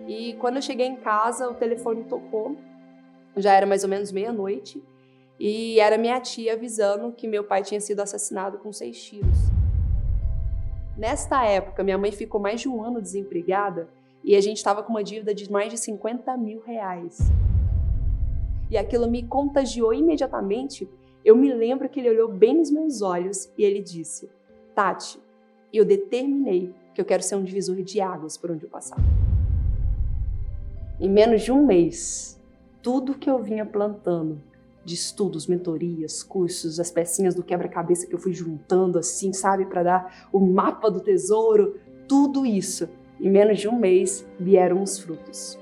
E quando eu cheguei em casa, o telefone tocou, já era mais ou menos meia-noite, e era minha tia avisando que meu pai tinha sido assassinado com 6 tiros. Nesta época, minha mãe ficou mais de um ano desempregada e a gente estava com uma dívida de mais de 50 mil reais. E aquilo me contagiou imediatamente. Eu me lembro que ele olhou bem nos meus olhos e ele disse: Tati, eu determinei que eu quero ser um divisor de águas por onde eu passar. Em menos de um mês, tudo que eu vinha plantando, de estudos, mentorias, cursos, as pecinhas do quebra-cabeça que eu fui juntando assim, sabe, para dar o mapa do tesouro, tudo isso, em menos de um mês, vieram os frutos.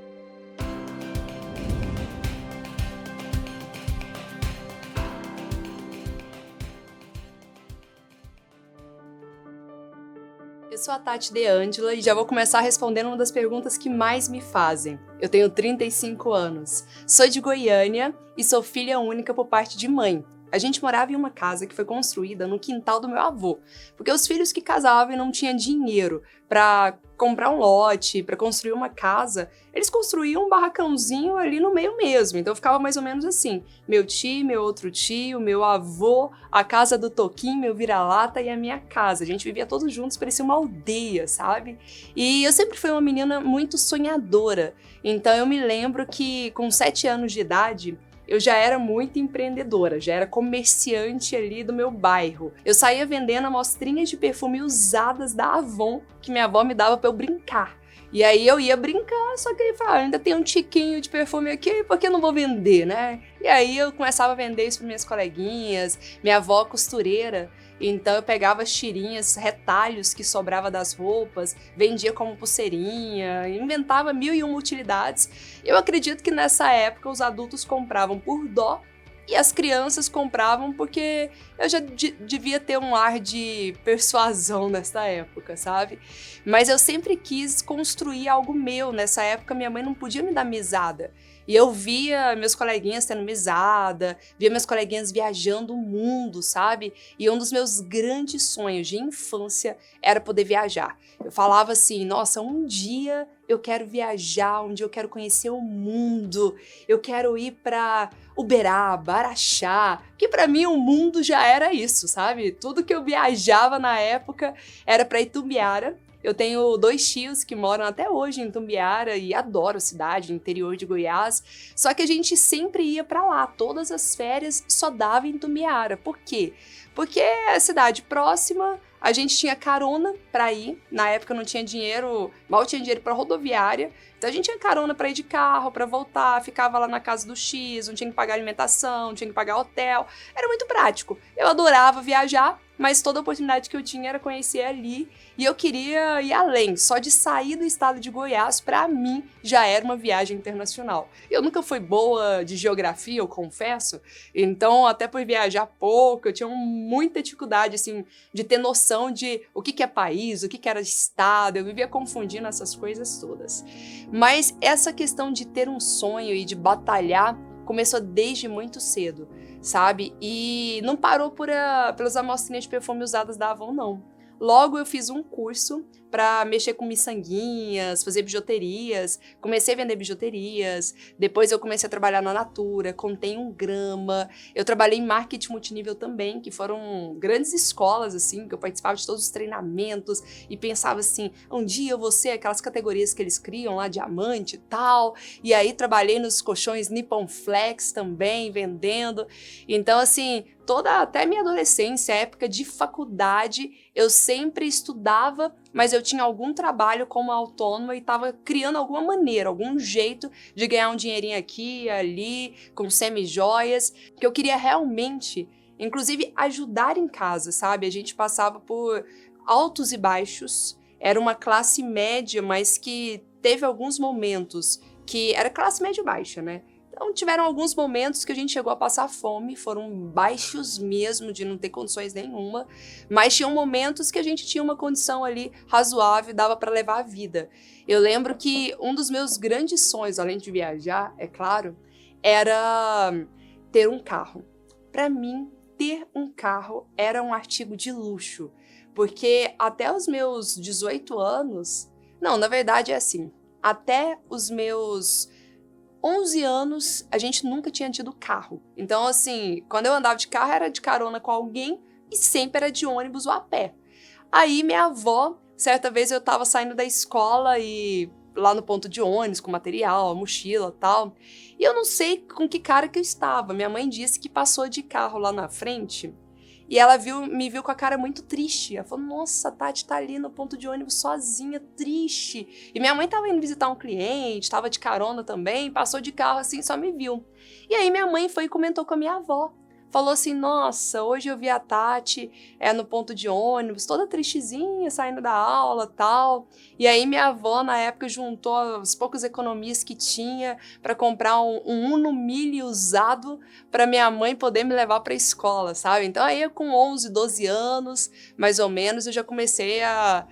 Eu sou a Tati De Angela e já vou começar respondendo uma das perguntas que mais me fazem. Eu tenho 35 anos, sou de Goiânia e sou filha única por parte de mãe. A gente morava em uma casa que foi construída no quintal do meu avô, porque os filhos que casavam e não tinham dinheiro para comprar um lote, para construir uma casa, eles construíam um barracãozinho ali no meio mesmo. Então ficava mais ou menos assim: meu tio, meu outro tio, meu avô, a casa do Toquinho, meu vira-lata e a minha casa. A gente vivia todos juntos, parecia uma aldeia, sabe? E eu sempre fui uma menina muito sonhadora. Então eu me lembro que com 7 anos de idade, eu já era muito empreendedora, já era comerciante ali do meu bairro. Eu saía vendendo amostrinhas de perfume usadas da Avon, que minha avó me dava para eu brincar. E aí eu ia brincar, só que aí falava, ainda tem um tiquinho de perfume aqui, por que eu não vou vender, né? E aí eu começava a vender isso para minhas coleguinhas, minha avó costureira. Então eu pegava as tirinhas, retalhos que sobrava das roupas, vendia como pulseirinha, inventava 1001 utilidades. Eu acredito que nessa época os adultos compravam por dó e as crianças compravam porque eu já devia ter um ar de persuasão nessa época, sabe? Mas eu sempre quis construir algo meu. Nessa época minha mãe não podia me dar mesada. E eu via meus coleguinhas tendo mesada, via meus coleguinhas viajando o mundo, sabe? E um dos meus grandes sonhos de infância era poder viajar. Eu falava assim, nossa, um dia eu quero viajar, um dia eu quero conhecer o mundo, eu quero ir para Uberaba, Araxá, que para mim o mundo já era isso, sabe? Tudo que eu viajava na época era para Itumbiara. Eu tenho 2 tios que moram até hoje em Itumbiara e adoro a cidade, interior de Goiás. Só que a gente sempre ia para lá, todas as férias só dava em Itumbiara. Por quê? Porque é cidade próxima, a gente tinha carona para ir. Na época não tinha dinheiro, mal tinha dinheiro para rodoviária. Então a gente tinha carona para ir de carro, para voltar, ficava lá na casa do X, não tinha que pagar alimentação, não tinha que pagar hotel. Era muito prático. Eu adorava viajar, mas toda oportunidade que eu tinha era conhecer ali e eu queria ir além. Só de sair do estado de Goiás, para mim, já era uma viagem internacional. Eu nunca fui boa de geografia, eu confesso, então até por viajar pouco, eu tinha muita dificuldade assim, de ter noção de o que é país, o que era estado, eu vivia confundindo essas coisas todas. Mas essa questão de ter um sonho e de batalhar começou desde muito cedo, sabe? E não parou pelas amostrinhas de perfume usadas da Avon, não. Logo eu fiz um curso para mexer com miçanguinhas, fazer bijuterias, comecei a vender bijuterias, depois eu comecei a trabalhar na Natura, contei 1 grama, eu trabalhei em marketing multinível também, que foram grandes escolas, assim, que eu participava de todos os treinamentos e pensava assim, um dia eu vou ser aquelas categorias que eles criam lá, diamante e tal, e aí trabalhei nos colchões Nippon Flex também, vendendo, então assim, até minha adolescência, época de faculdade, eu sempre estudava, mas eu tinha algum trabalho como autônoma e estava criando alguma maneira, algum jeito de ganhar um dinheirinho aqui e ali, com semi-joias, que eu queria realmente, inclusive, ajudar em casa, sabe? A gente passava por altos e baixos, era uma classe média, mas que teve alguns momentos que era classe média baixa, né? Então tiveram alguns momentos que a gente chegou a passar fome, foram baixos mesmo, de não ter condições nenhuma, mas tinham momentos que a gente tinha uma condição ali razoável, dava para levar a vida. Eu lembro que um dos meus grandes sonhos, além de viajar, é claro, era ter um carro. Para mim, ter um carro era um artigo de luxo, porque até os meus 18 anos, não, na verdade é assim, até os meus 11 anos, a gente nunca tinha tido carro. Então, assim, quando eu andava de carro, era de carona com alguém e sempre era de ônibus ou a pé. Aí, minha avó, certa vez eu tava saindo da escola e lá no ponto de ônibus, com material, mochila e tal. E eu não sei com que cara que eu estava. Minha mãe disse que passou de carro lá na frente e ela me viu com a cara muito triste. Ela falou, nossa, a Tati tá ali no ponto de ônibus sozinha, triste. E minha mãe tava indo visitar um cliente, tava de carona também, passou de carro assim, só me viu. E aí minha mãe foi e comentou com a minha avó. Falou assim, nossa, hoje eu vi a Tati no ponto de ônibus, toda tristezinha, saindo da aula e tal. E aí minha avó, na época, juntou as poucas economias que tinha para comprar um Uno Mille usado para minha mãe poder me levar para a escola, sabe? Então aí com 11, 12 anos, mais ou menos, eu já comecei a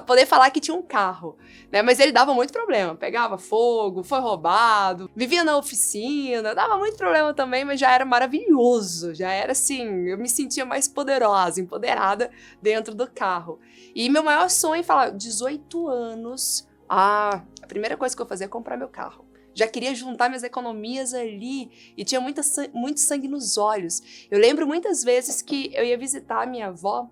poder falar que tinha um carro, né? Mas ele dava muito problema, pegava fogo, foi roubado, vivia na oficina, dava muito problema também, mas já era maravilhoso, já era assim, eu me sentia mais poderosa, empoderada dentro do carro. E meu maior sonho é falar, 18 anos, a primeira coisa que eu fazia é comprar meu carro. Já queria juntar minhas economias ali e tinha muito sangue nos olhos. Eu lembro muitas vezes que eu ia visitar a minha avó.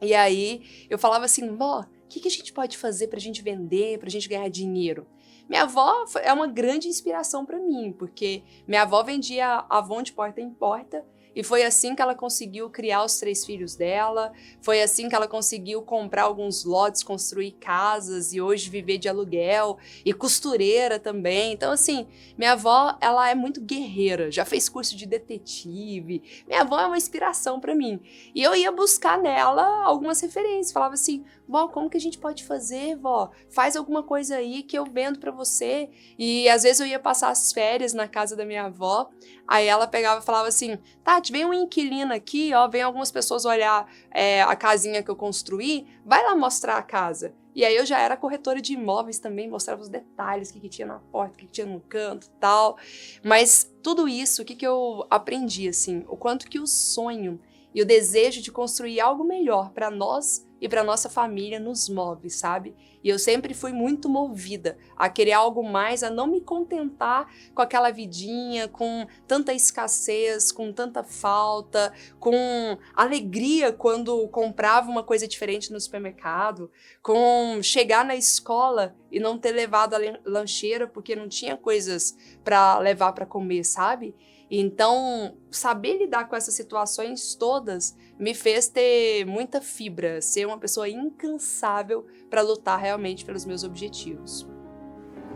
E aí eu falava assim, vó, o que a gente pode fazer pra gente vender, pra gente ganhar dinheiro? Minha avó é uma grande inspiração pra mim, porque minha avó vendia Avon de porta em porta, e foi assim que ela conseguiu criar os 3 filhos dela, foi assim que ela conseguiu comprar alguns lotes, construir casas e hoje viver de aluguel, e costureira também. Então assim, minha avó, ela é muito guerreira, já fez curso de detetive, minha avó é uma inspiração pra mim. E eu ia buscar nela algumas referências, falava assim, vó, como que a gente pode fazer, vó? Faz alguma coisa aí que eu vendo pra você. E às vezes eu ia passar as férias na casa da minha avó, aí ela pegava e falava assim, Tati, vem um inquilino aqui, ó, vem algumas pessoas olhar a casinha que eu construí, vai lá mostrar a casa. E aí eu já era corretora de imóveis também, mostrava os detalhes, o que tinha na porta, o que tinha no canto e tal. Mas tudo isso, o que eu aprendi, assim, o quanto que o sonho e o desejo de construir algo melhor para nós e para nossa família nos move, sabe? E eu sempre fui muito movida a querer algo mais, a não me contentar com aquela vidinha, com tanta escassez, com tanta falta, com alegria quando comprava uma coisa diferente no supermercado, com chegar na escola e não ter levado a lancheira porque não tinha coisas para levar para comer, sabe? Então, saber lidar com essas situações todas me fez ter muita fibra, ser uma pessoa incansável para lutar realmente pelos meus objetivos.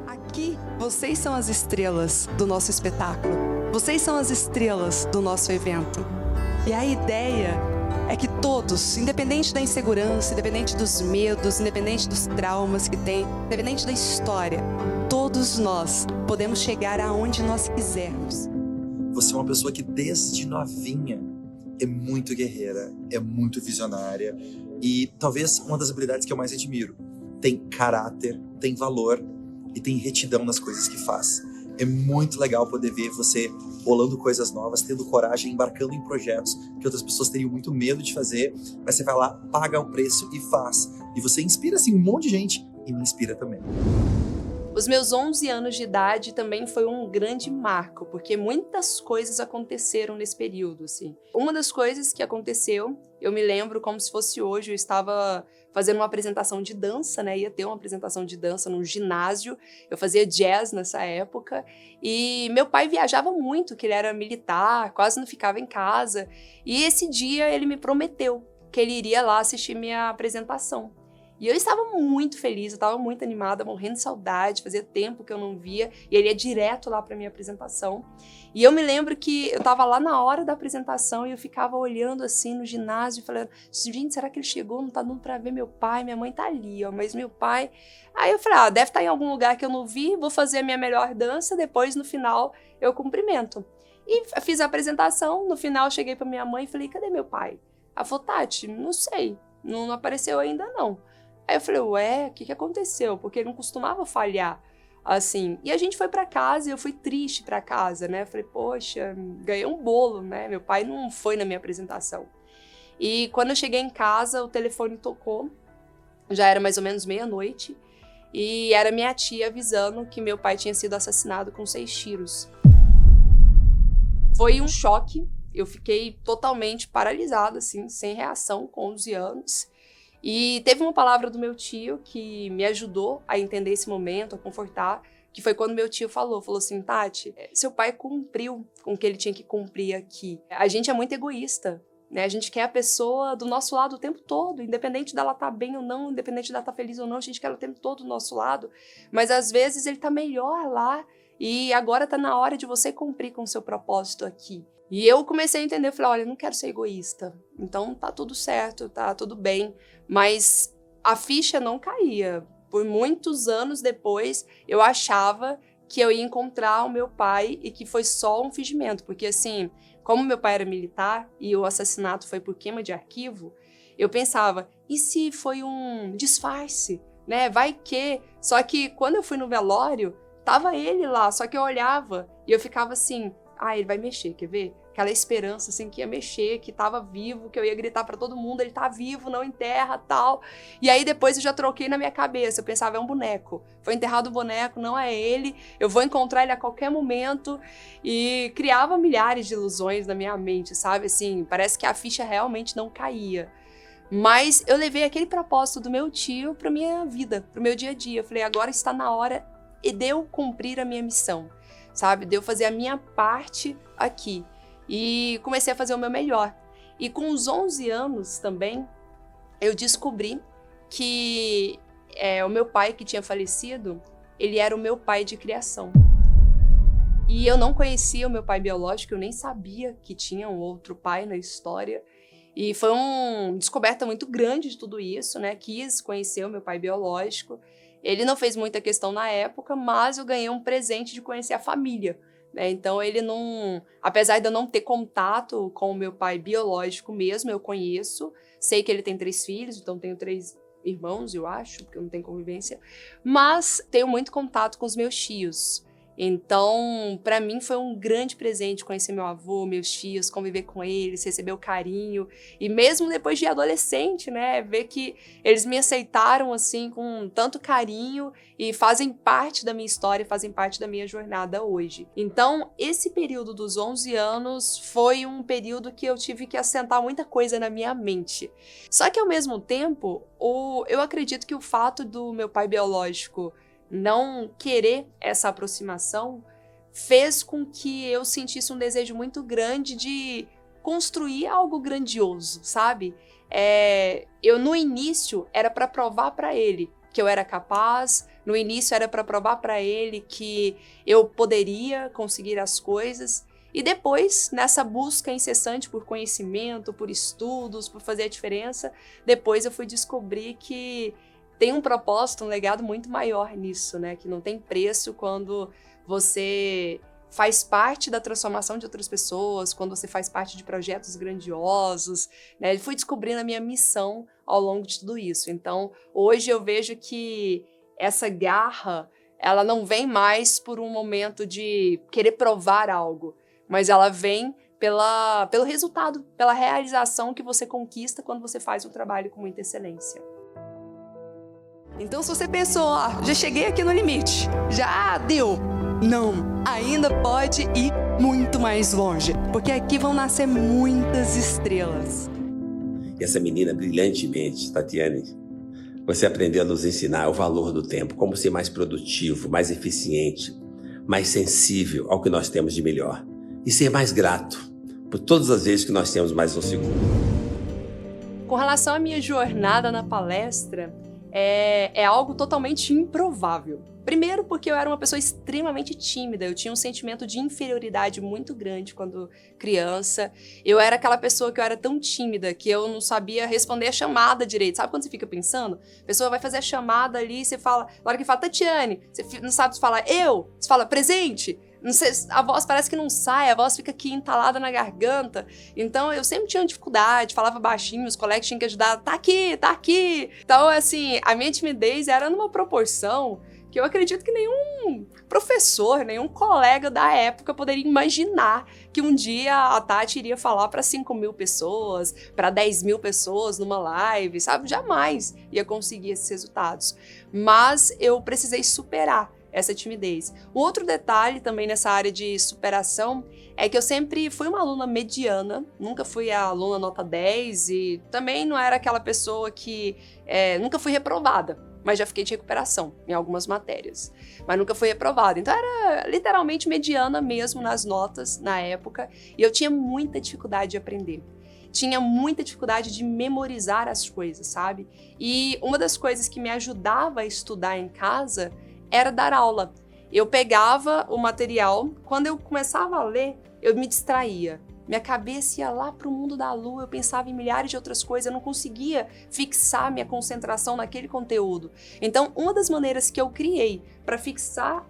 Aqui, vocês são as estrelas do nosso espetáculo. Vocês são as estrelas do nosso evento. E a ideia é que todos, independente da insegurança, independente dos medos, independente dos traumas que tem, independente da história, todos nós podemos chegar aonde nós quisermos. Você é uma pessoa que desde novinha é muito guerreira, é muito visionária e talvez uma das habilidades que eu mais admiro. Tem caráter, tem valor e tem retidão nas coisas que faz. É muito legal poder ver você bolando coisas novas, tendo coragem, embarcando em projetos que outras pessoas teriam muito medo de fazer, mas você vai lá, paga o preço e faz. E você inspira assim um monte de gente e me inspira também. Os meus 11 anos de idade também foi um grande marco, porque muitas coisas aconteceram nesse período, assim. Uma das coisas que aconteceu, eu me lembro como se fosse hoje, eu estava fazendo uma apresentação de dança, né? Ia ter uma apresentação de dança num ginásio, eu fazia jazz nessa época, e meu pai viajava muito, que ele era militar, quase não ficava em casa, e esse dia ele me prometeu que ele iria lá assistir minha apresentação. E eu estava muito feliz, eu estava muito animada, morrendo de saudade, fazia tempo que eu não via, e ele ia direto lá para minha apresentação. E eu me lembro que eu estava lá na hora da apresentação e eu ficava olhando assim no ginásio e falando, gente, será que ele chegou? Não tá dando para ver meu pai, minha mãe tá ali, ó, mas meu pai... Aí eu falei, deve estar em algum lugar que eu não vi, vou fazer a minha melhor dança, depois no final eu cumprimento. E fiz a apresentação, no final eu cheguei para minha mãe e falei, cadê meu pai? Ela falou, Tati, não sei, não apareceu ainda não. Aí eu falei, ué, o que aconteceu? Porque ele não costumava falhar, assim. E a gente foi pra casa e eu fui triste pra casa, né? Eu falei, poxa, ganhei um bolo, né? Meu pai não foi na minha apresentação. E quando eu cheguei em casa, o telefone tocou, já era mais ou menos meia-noite, e era minha tia avisando que meu pai tinha sido assassinado com 6 tiros. Foi um choque, eu fiquei totalmente paralisada, assim, sem reação, com 11 anos. E teve uma palavra do meu tio que me ajudou a entender esse momento, a confortar, que foi quando meu tio falou assim, Tati, seu pai cumpriu com o que ele tinha que cumprir aqui. A gente é muito egoísta, né? A gente quer a pessoa do nosso lado o tempo todo, independente dela estar bem ou não, independente dela estar feliz ou não, a gente quer ela o tempo todo do nosso lado. Mas às vezes ele tá melhor lá e agora tá na hora de você cumprir com o seu propósito aqui. E eu comecei a entender, eu falei, olha, eu não quero ser egoísta, então tá tudo certo, tá tudo bem. Mas a ficha não caía. Por muitos anos depois, eu achava que eu ia encontrar o meu pai e que foi só um fingimento. Porque assim, como meu pai era militar e o assassinato foi por queima de arquivo, eu pensava, e se foi um disfarce, né? Vai que... Só que quando eu fui no velório, tava ele lá, só que eu olhava e eu ficava assim, ele vai mexer, quer ver? Aquela esperança, assim, que ia mexer, que tava vivo, que eu ia gritar pra todo mundo, ele tá vivo, não enterra, tal. E aí depois eu já troquei na minha cabeça, eu pensava, é um boneco. Foi enterrado o boneco, não é ele, eu vou encontrar ele a qualquer momento. E criava milhares de ilusões na minha mente, sabe? Assim, parece que a ficha realmente não caía. Mas eu levei aquele propósito do meu tio pra minha vida, pro meu dia a dia. Eu falei, agora está na hora de eu cumprir a minha missão, sabe? De eu fazer a minha parte aqui. E comecei a fazer o meu melhor. E com os 11 anos também, eu descobri que o meu pai que tinha falecido, ele era o meu pai de criação. E eu não conhecia o meu pai biológico, eu nem sabia que tinha um outro pai na história. E foi uma descoberta muito grande de tudo isso, né? Quis conhecer o meu pai biológico. Ele não fez muita questão na época, mas eu ganhei um presente de conhecer a família. Então ele não, apesar de eu não ter contato com o meu pai biológico mesmo, eu conheço, sei que ele tem 3 filhos, então tenho 3 irmãos, eu acho, porque eu não tenho convivência, mas tenho muito contato com os meus tios. Então, para mim foi um grande presente conhecer meu avô, meus tios, conviver com eles, receber o carinho. E mesmo depois de adolescente, né, ver que eles me aceitaram assim com tanto carinho e fazem parte da minha história, fazem parte da minha jornada hoje. Então, esse período dos 11 anos foi um período que eu tive que assentar muita coisa na minha mente. Só que ao mesmo tempo, eu acredito que o fato do meu pai biológico não querer essa aproximação fez com que eu sentisse um desejo muito grande de construir algo grandioso, sabe? Eu no início era para provar para ele que eu era capaz, no início era para provar para ele que eu poderia conseguir as coisas. E depois, nessa busca incessante por conhecimento, por estudos, por fazer a diferença, depois eu fui descobrir que tem um propósito, um legado muito maior nisso, né? Que não tem preço quando você faz parte da transformação de outras pessoas, quando você faz parte de projetos grandiosos, né? Eu fui descobrindo a minha missão ao longo de tudo isso. Então, hoje eu vejo que essa garra, ela não vem mais por um momento de querer provar algo, mas ela vem pelo resultado, pela realização que você conquista quando você faz um trabalho com muita excelência. Então, se você pensou, já cheguei aqui no limite, já deu. Não, ainda pode ir muito mais longe, porque aqui vão nascer muitas estrelas. E essa menina brilhantemente, Tatiane, você aprendeu a nos ensinar o valor do tempo, como ser mais produtivo, mais eficiente, mais sensível ao que nós temos de melhor. E ser mais grato por todas as vezes que nós temos mais um segundo. Com relação à minha jornada na palestra, é algo totalmente improvável. Primeiro porque eu era uma pessoa extremamente tímida, eu tinha um sentimento de inferioridade muito grande quando criança. Eu era aquela pessoa que eu era tão tímida que eu não sabia responder a chamada direito. Sabe quando você fica pensando? A pessoa vai fazer a chamada ali, você fala, na hora que fala Tatiane, você não sabe falar eu, você fala presente. Não sei, a voz parece que não sai, a voz fica aqui entalada na garganta. Então eu sempre tinha dificuldade, falava baixinho, os colegas tinham que ajudar, tá aqui, tá aqui. Então assim, a minha timidez era numa proporção que porque eu acredito que nenhum professor, nenhum colega da época poderia imaginar que um dia a Tati iria falar para 5.000 pessoas, para 10.000 pessoas numa live, sabe? Jamais ia conseguir esses resultados. Mas eu precisei superar essa timidez. Um outro detalhe também nessa área de superação é que eu sempre fui uma aluna mediana, nunca fui a aluna nota 10 e também não era aquela pessoa que nunca fui reprovada, mas já fiquei de recuperação em algumas matérias, mas nunca fui reprovada. Então era literalmente mediana mesmo nas notas na época e eu tinha muita dificuldade de aprender. Tinha muita dificuldade de memorizar as coisas, sabe? E uma das coisas que me ajudava a estudar em casa era dar aula. Eu pegava o material, quando eu começava a ler, eu me distraía. Minha cabeça ia lá para o mundo da lua, eu pensava em milhares de outras coisas, eu não conseguia fixar minha concentração naquele conteúdo. Então, uma das maneiras que eu criei para fixar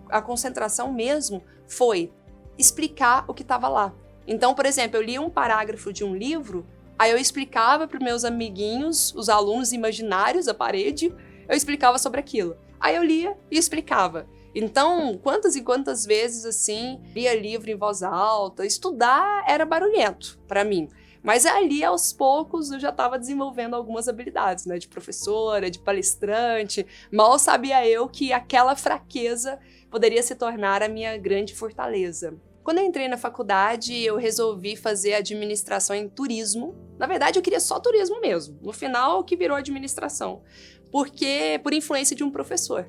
a concentração mesmo foi explicar o que estava lá. Então, por exemplo, eu lia um parágrafo de um livro, aí eu explicava para os meus amiguinhos, os alunos imaginários da parede, eu explicava sobre aquilo. Aí eu lia e explicava. Então, quantas e quantas vezes, assim, lia livro em voz alta, estudar era barulhento para mim. Mas ali, aos poucos, eu já estava desenvolvendo algumas habilidades, né? De professora, de palestrante. Mal sabia eu que aquela fraqueza poderia se tornar a minha grande fortaleza. Quando eu entrei na faculdade, eu resolvi fazer administração em turismo. Na verdade, eu queria só turismo mesmo. No final, que virou administração. Porque por influência de um professor.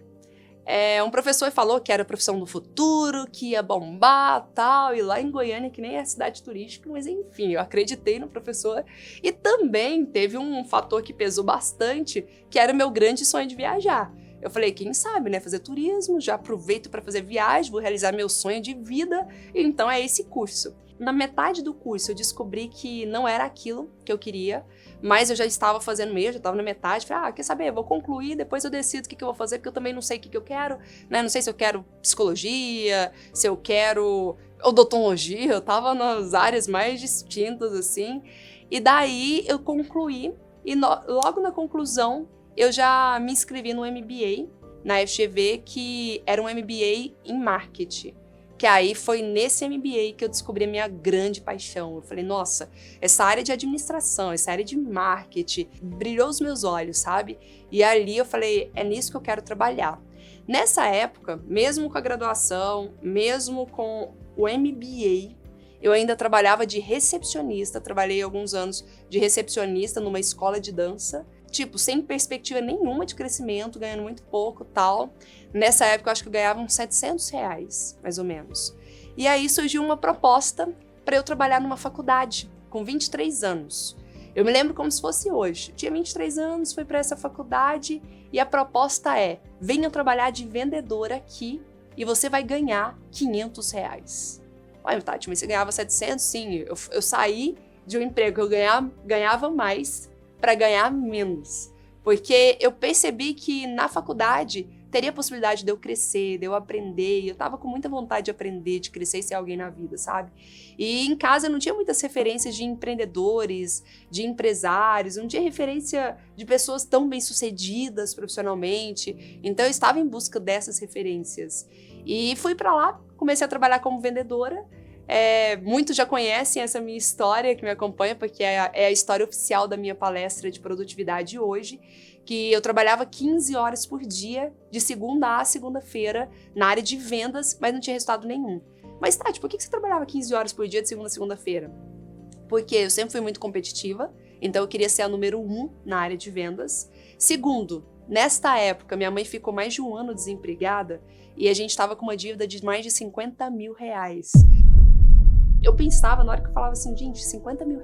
Um professor falou que era a profissão do futuro, que ia bombar, tal, e lá em Goiânia, que nem é cidade turística, mas enfim, eu acreditei no professor. E também teve um fator que pesou bastante, que era o meu grande sonho de viajar. Eu falei, quem sabe, né, fazer turismo, já aproveito para fazer viagem, vou realizar meu sonho de vida, então é esse curso. Na metade do curso eu descobri que não era aquilo que eu queria, mas eu já estava fazendo mesmo, já estava na metade, falei, quer saber, eu vou concluir, depois eu decido o que eu vou fazer, porque eu também não sei o que eu quero, né, não sei se eu quero psicologia, se eu quero odontologia, eu estava nas áreas mais distintas, assim, e daí eu concluí, e logo na conclusão, eu já me inscrevi no MBA, na FGV, que era um MBA em marketing. Que aí foi nesse MBA que eu descobri a minha grande paixão. Eu falei, nossa, essa área de administração, essa área de marketing, brilhou os meus olhos, sabe? E ali eu falei, é nisso que eu quero trabalhar. Nessa época, mesmo com a graduação, mesmo com o MBA, eu ainda trabalhava de recepcionista, trabalhei alguns anos de recepcionista numa escola de dança, tipo, sem perspectiva nenhuma de crescimento, ganhando muito pouco, tal. Nessa época, eu acho que eu ganhava uns R$700, mais ou menos. E aí surgiu uma proposta para eu trabalhar numa faculdade, com 23 anos. Eu me lembro como se fosse hoje. Eu tinha 23 anos, fui para essa faculdade e a proposta é, venha trabalhar de vendedora aqui e você vai ganhar R$500. Olha, Tati, mas você ganhava 700? Sim, eu saí de um emprego que eu ganhava mais para ganhar menos. Porque eu percebi que na faculdade teria a possibilidade de eu crescer, de eu aprender, e eu tava com muita vontade de aprender, de crescer e ser alguém na vida, sabe? E em casa eu não tinha muitas referências de empreendedores, de empresários, não tinha referência de pessoas tão bem-sucedidas profissionalmente, então eu estava em busca dessas referências. E fui para lá, comecei a trabalhar como vendedora. Muitos já conhecem essa minha história, que me acompanha, porque é a história oficial da minha palestra de produtividade hoje, que eu trabalhava 15 horas por dia, de segunda a segunda-feira, na área de vendas, mas não tinha resultado nenhum. Mas, Tati, por que você trabalhava 15 horas por dia, de segunda a segunda-feira? Porque eu sempre fui muito competitiva, então eu queria ser a número 1 na área de vendas. Segundo, nesta época, minha mãe ficou mais de um ano desempregada e a gente estava com uma dívida de mais de R$50 mil. Eu pensava, na hora que eu falava assim, gente, R$50 mil,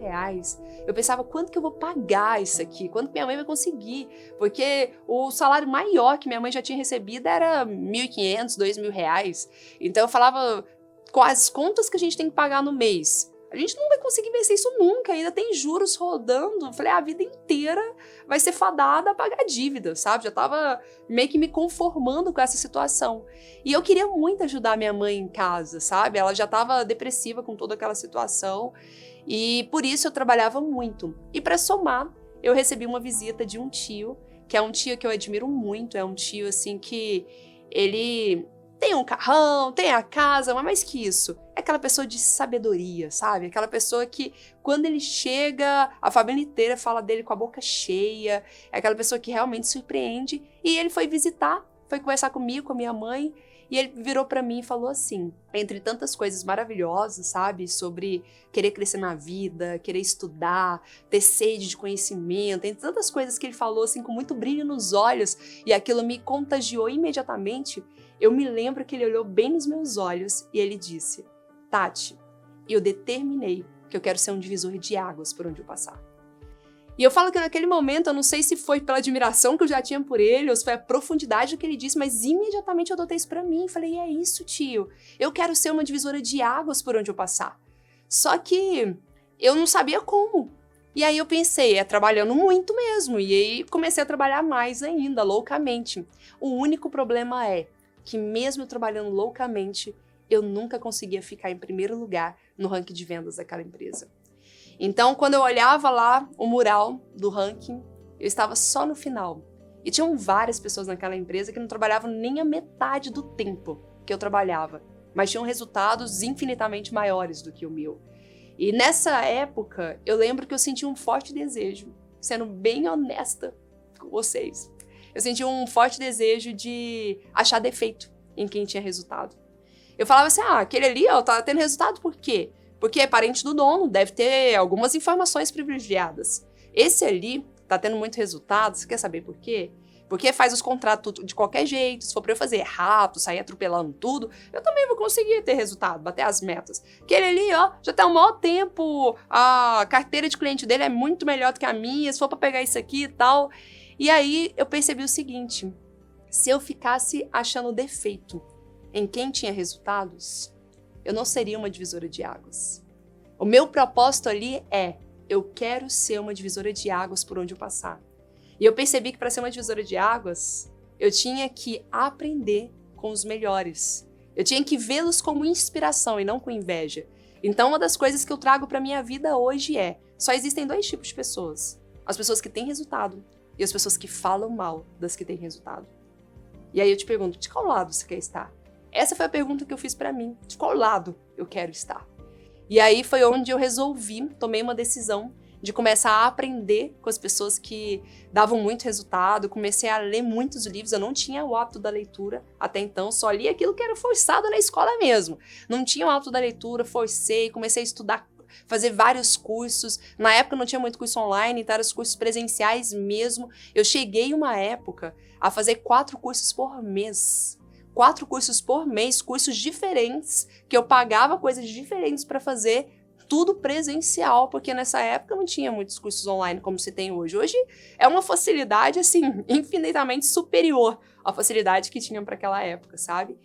eu pensava, quanto que eu vou pagar isso aqui? Quanto que minha mãe vai conseguir? Porque o salário maior que minha mãe já tinha recebido era R$1.500, R$2.000. Então eu falava, com as contas que a gente tem que pagar no mês, a gente não vai conseguir vencer isso nunca, ainda tem juros rodando. Eu falei, a vida inteira vai ser fadada a pagar dívida, sabe? Já tava meio que me conformando com essa situação. E eu queria muito ajudar minha mãe em casa, sabe? Ela já tava depressiva com toda aquela situação e por isso eu trabalhava muito. E para somar, eu recebi uma visita de um tio que é um tio que eu admiro muito, é um tio, assim, que ele tem um carrão, tem a casa, mas mais que isso, é aquela pessoa de sabedoria, sabe? Aquela pessoa que, quando ele chega, a família inteira fala dele com a boca cheia, é aquela pessoa que realmente surpreende. E ele foi visitar, foi conversar comigo, com a minha mãe, e ele virou pra mim e falou assim, entre tantas coisas maravilhosas, sabe? Sobre querer crescer na vida, querer estudar, ter sede de conhecimento, entre tantas coisas que ele falou, assim, com muito brilho nos olhos, e aquilo me contagiou imediatamente. Eu me lembro que ele olhou bem nos meus olhos e ele disse, Tati, eu determinei que eu quero ser um divisor de águas por onde eu passar. E eu falo que naquele momento, eu não sei se foi pela admiração que eu já tinha por ele, ou se foi a profundidade do que ele disse, mas imediatamente eu adotei isso pra mim. Falei, é isso, tio. Eu quero ser uma divisora de águas por onde eu passar. Só que eu não sabia como. E aí eu pensei, trabalhando muito mesmo. E aí comecei a trabalhar mais ainda, loucamente. O único problema é que mesmo trabalhando loucamente, eu nunca conseguia ficar em primeiro lugar no ranking de vendas daquela empresa. Então, quando eu olhava lá o mural do ranking, eu estava só no final. E tinham várias pessoas naquela empresa que não trabalhavam nem a metade do tempo que eu trabalhava, mas tinham resultados infinitamente maiores do que o meu. E nessa época, eu lembro que eu senti um forte desejo, sendo bem honesta com vocês. Eu senti um forte desejo de achar defeito em quem tinha resultado. Eu falava assim, aquele ali, ó, tá tendo resultado por quê? Porque é parente do dono, deve ter algumas informações privilegiadas. Esse ali tá tendo muito resultado, você quer saber por quê? Porque faz os contratos de qualquer jeito, se for pra eu fazer rápido, sair atropelando tudo, eu também vou conseguir ter resultado, bater as metas. Aquele ali, ó, já tá o maior tempo, a carteira de cliente dele é muito melhor do que a minha, se for pra pegar isso aqui e tal. E aí eu percebi o seguinte, se eu ficasse achando defeito em quem tinha resultados, eu não seria uma divisora de águas. O meu propósito ali eu quero ser uma divisora de águas por onde eu passar. E eu percebi que para ser uma divisora de águas, eu tinha que aprender com os melhores. Eu tinha que vê-los como inspiração e não com inveja. Então, uma das coisas que eu trago para minha vida hoje só existem 2 tipos de pessoas. As pessoas que têm resultado e as pessoas que falam mal das que têm resultado. E aí eu te pergunto, de qual lado você quer estar? Essa foi a pergunta que eu fiz pra mim. De qual lado eu quero estar? E aí foi onde eu resolvi, tomei uma decisão de começar a aprender com as pessoas que davam muito resultado. Comecei a ler muitos livros, eu não tinha o hábito da leitura até então, só li aquilo que era forçado na escola mesmo. Não tinha o hábito da leitura, forcei, comecei a estudar, fazer vários cursos. Na época não tinha muito curso online, então eram os cursos presenciais mesmo. Eu cheguei uma época a fazer 4 cursos por mês. 4 cursos por mês, cursos diferentes, que eu pagava coisas diferentes para fazer, tudo presencial, porque nessa época não tinha muitos cursos online como se tem hoje. Hoje é uma facilidade, assim, infinitamente superior à facilidade que tinha para aquela época, sabe?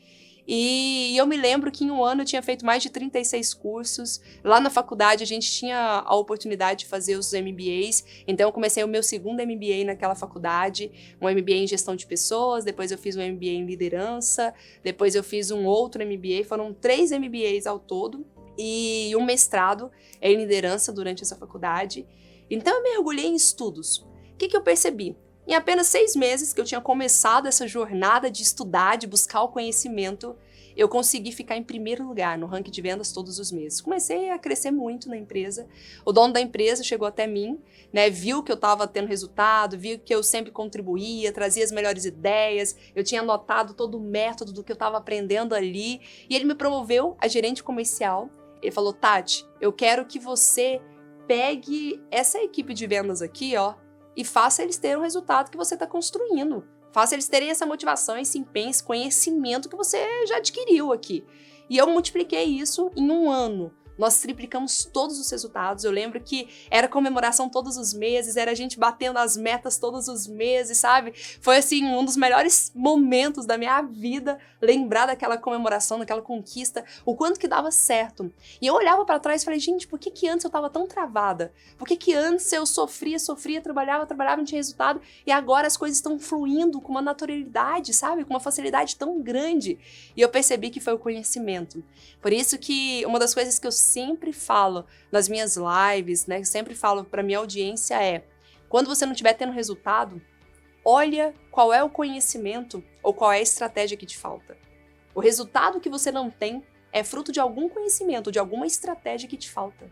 E eu me lembro que em um ano eu tinha feito mais de 36 cursos. Lá na faculdade a gente tinha a oportunidade de fazer os MBAs, então eu comecei o meu segundo MBA naquela faculdade, um MBA em gestão de pessoas, depois eu fiz um MBA em liderança, depois eu fiz um outro MBA, foram 3 MBAs ao todo e um mestrado em liderança durante essa faculdade. Então eu mergulhei em estudos. O que eu percebi? Em apenas 6 meses que eu tinha começado essa jornada de estudar, de buscar o conhecimento, eu consegui ficar em primeiro lugar no ranking de vendas todos os meses. Comecei a crescer muito na empresa. O dono da empresa chegou até mim, né, viu que eu estava tendo resultado, viu que eu sempre contribuía, trazia as melhores ideias, eu tinha anotado todo o método do que eu estava aprendendo ali, e ele me promoveu a gerente comercial. Ele falou, Tati, eu quero que você pegue essa equipe de vendas aqui, ó, e faça eles terem o resultado que você está construindo. Faça eles terem essa motivação, esse empenho, esse conhecimento que você já adquiriu aqui. E eu multipliquei isso em um ano. Nós triplicamos todos os resultados. Eu lembro que era comemoração todos os meses, era a gente batendo as metas todos os meses, sabe? Foi, assim, um dos melhores momentos da minha vida, lembrar daquela comemoração, daquela conquista, o quanto que dava certo. E eu olhava pra trás e falei, gente, por que antes eu tava tão travada? Por que antes eu sofria, trabalhava, não tinha resultado, e agora as coisas estão fluindo com uma naturalidade, sabe? Com uma facilidade tão grande. E eu percebi que foi o conhecimento. Por isso que uma das coisas que eu sempre falo nas minhas lives, né, sempre falo para minha audiência quando você não estiver tendo resultado, olha qual é o conhecimento ou qual é a estratégia que te falta. O resultado que você não tem é fruto de algum conhecimento, de alguma estratégia que te falta.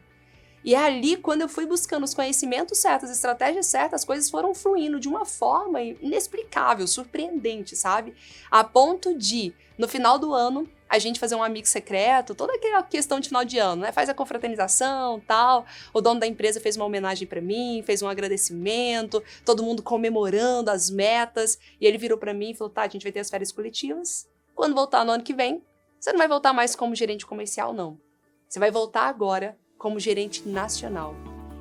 E é ali, quando eu fui buscando os conhecimentos certos, as estratégias certas, as coisas foram fluindo de uma forma inexplicável, surpreendente, sabe? A ponto de, no final do ano, a gente fazer um amigo secreto, toda aquela questão de final de ano, né? Faz a confraternização, tal. O dono da empresa fez uma homenagem pra mim, fez um agradecimento, todo mundo comemorando as metas. E ele virou pra mim e falou, tá, a gente vai ter as férias coletivas. Quando voltar no ano que vem, você não vai voltar mais como gerente comercial, não. Você vai voltar agora como gerente nacional.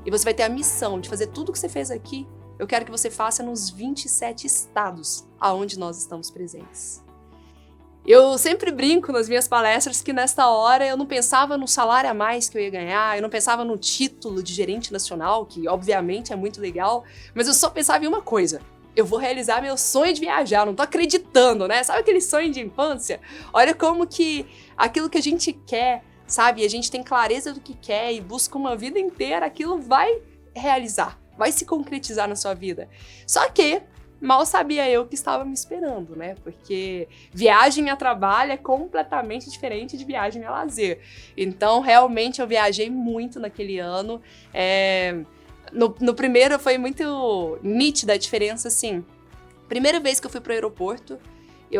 E você vai ter a missão de fazer tudo o que você fez aqui, eu quero que você faça nos 27 estados aonde nós estamos presentes. Eu sempre brinco nas minhas palestras que nesta hora eu não pensava no salário a mais que eu ia ganhar, eu não pensava no título de gerente nacional, que obviamente é muito legal, mas eu só pensava em uma coisa: eu vou realizar meu sonho de viajar, não tô acreditando, né? Sabe aquele sonho de infância? Olha como que aquilo que a gente quer, sabe? A gente tem clareza do que quer e busca uma vida inteira, aquilo vai realizar, vai se concretizar na sua vida. Só que mal sabia eu que estava me esperando, né? Porque viagem a trabalho é completamente diferente de viagem a lazer. Então, realmente, eu viajei muito naquele ano. No primeiro foi muito nítida a diferença, assim. Primeira vez que eu fui pro aeroporto,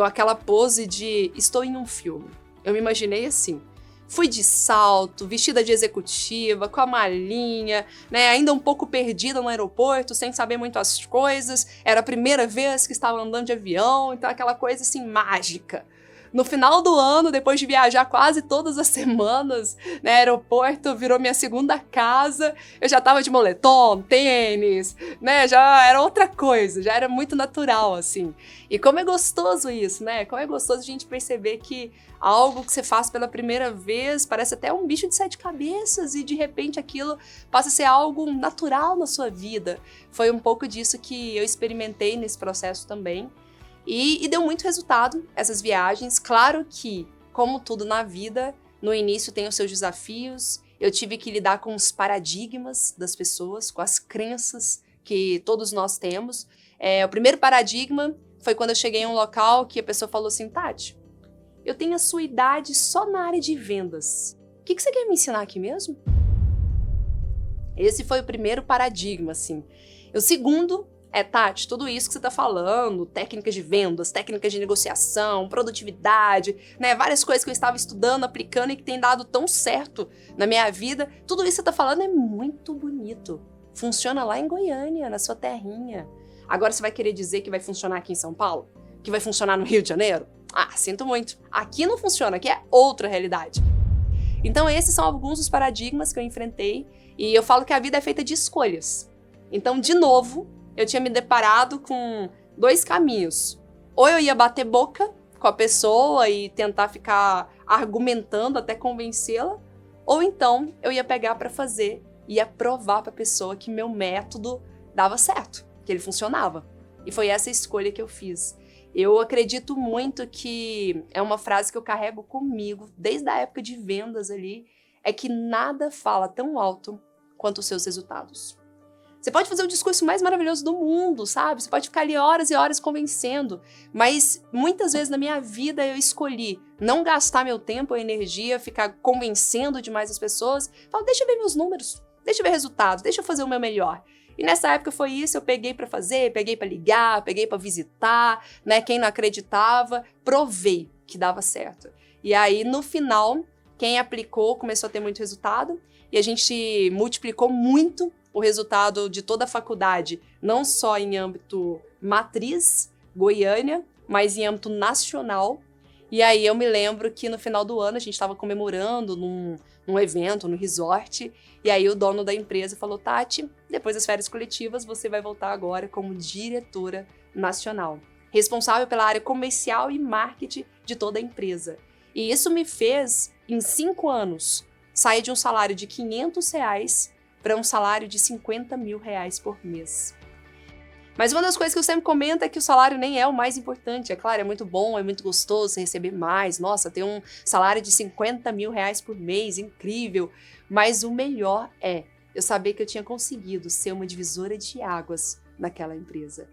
aquela pose de estou em um filme. Eu me imaginei assim. Fui de salto, vestida de executiva, com a malinha, né, ainda um pouco perdida no aeroporto, sem saber muito as coisas. Era a primeira vez que estava andando de avião, então aquela coisa assim mágica. No final do ano, depois de viajar quase todas as semanas, né, aeroporto virou minha segunda casa, eu já tava de moletom, tênis, né, já era outra coisa, já era muito natural, assim. E como é gostoso isso, né? Como é gostoso a gente perceber que algo que você faz pela primeira vez parece até um bicho de 7 cabeças e de repente aquilo passa a ser algo natural na sua vida. Foi um pouco disso que eu experimentei nesse processo também. E deu muito resultado essas viagens. Claro que, como tudo na vida, no início tem os seus desafios. Eu tive que lidar com os paradigmas das pessoas, com as crenças que todos nós temos. O primeiro paradigma foi quando eu cheguei em um local que a pessoa falou assim: Tati, eu tenho a sua idade só na área de vendas. O que você quer me ensinar aqui mesmo? Esse foi o primeiro paradigma, assim. O segundo Tati, tudo isso que você tá falando, técnicas de vendas, técnicas de negociação, produtividade, né, várias coisas que eu estava estudando, aplicando e que tem dado tão certo na minha vida, tudo isso que você tá falando é muito bonito. Funciona lá em Goiânia, na sua terrinha. Agora você vai querer dizer que vai funcionar aqui em São Paulo? Que vai funcionar no Rio de Janeiro? Ah, sinto muito. Aqui não funciona, aqui é outra realidade. Então esses são alguns dos paradigmas que eu enfrentei e eu falo que a vida é feita de escolhas. Então, de novo, eu tinha me deparado com 2 caminhos. Ou eu ia bater boca com a pessoa e tentar ficar argumentando até convencê-la, ou então eu ia pegar para fazer e ia provar para a pessoa que meu método dava certo, que ele funcionava. E foi essa escolha que eu fiz. Eu acredito muito que é uma frase que eu carrego comigo desde a época de vendas ali, é que nada fala tão alto quanto os seus resultados. Você pode fazer o discurso mais maravilhoso do mundo, sabe? Você pode ficar ali horas e horas convencendo. Mas muitas vezes na minha vida eu escolhi não gastar meu tempo ou energia, ficar convencendo demais as pessoas. Falo, deixa eu ver meus números, deixa eu ver resultados, deixa eu fazer o meu melhor. E nessa época foi isso, eu peguei pra fazer, peguei pra ligar, peguei pra visitar, né? Quem não acreditava, provei que dava certo. E aí, no final, quem aplicou começou a ter muito resultado. E a gente multiplicou muito o resultado de toda a faculdade, não só em âmbito matriz, Goiânia, mas em âmbito nacional. E aí eu me lembro que no final do ano a gente estava comemorando num evento, no resort, e aí o dono da empresa falou: Tati, depois das férias coletivas você vai voltar agora como diretora nacional, responsável pela área comercial e marketing de toda a empresa. E isso me fez, em 5 anos, sair de um salário de R$500 para um salário de R$50 mil por mês. Mas uma das coisas que eu sempre comento é que o salário nem é o mais importante. É claro, é muito bom, é muito gostoso receber mais. Nossa, ter um salário de R$50 mil por mês, incrível. Mas o melhor é eu saber que eu tinha conseguido ser uma divisora de águas naquela empresa.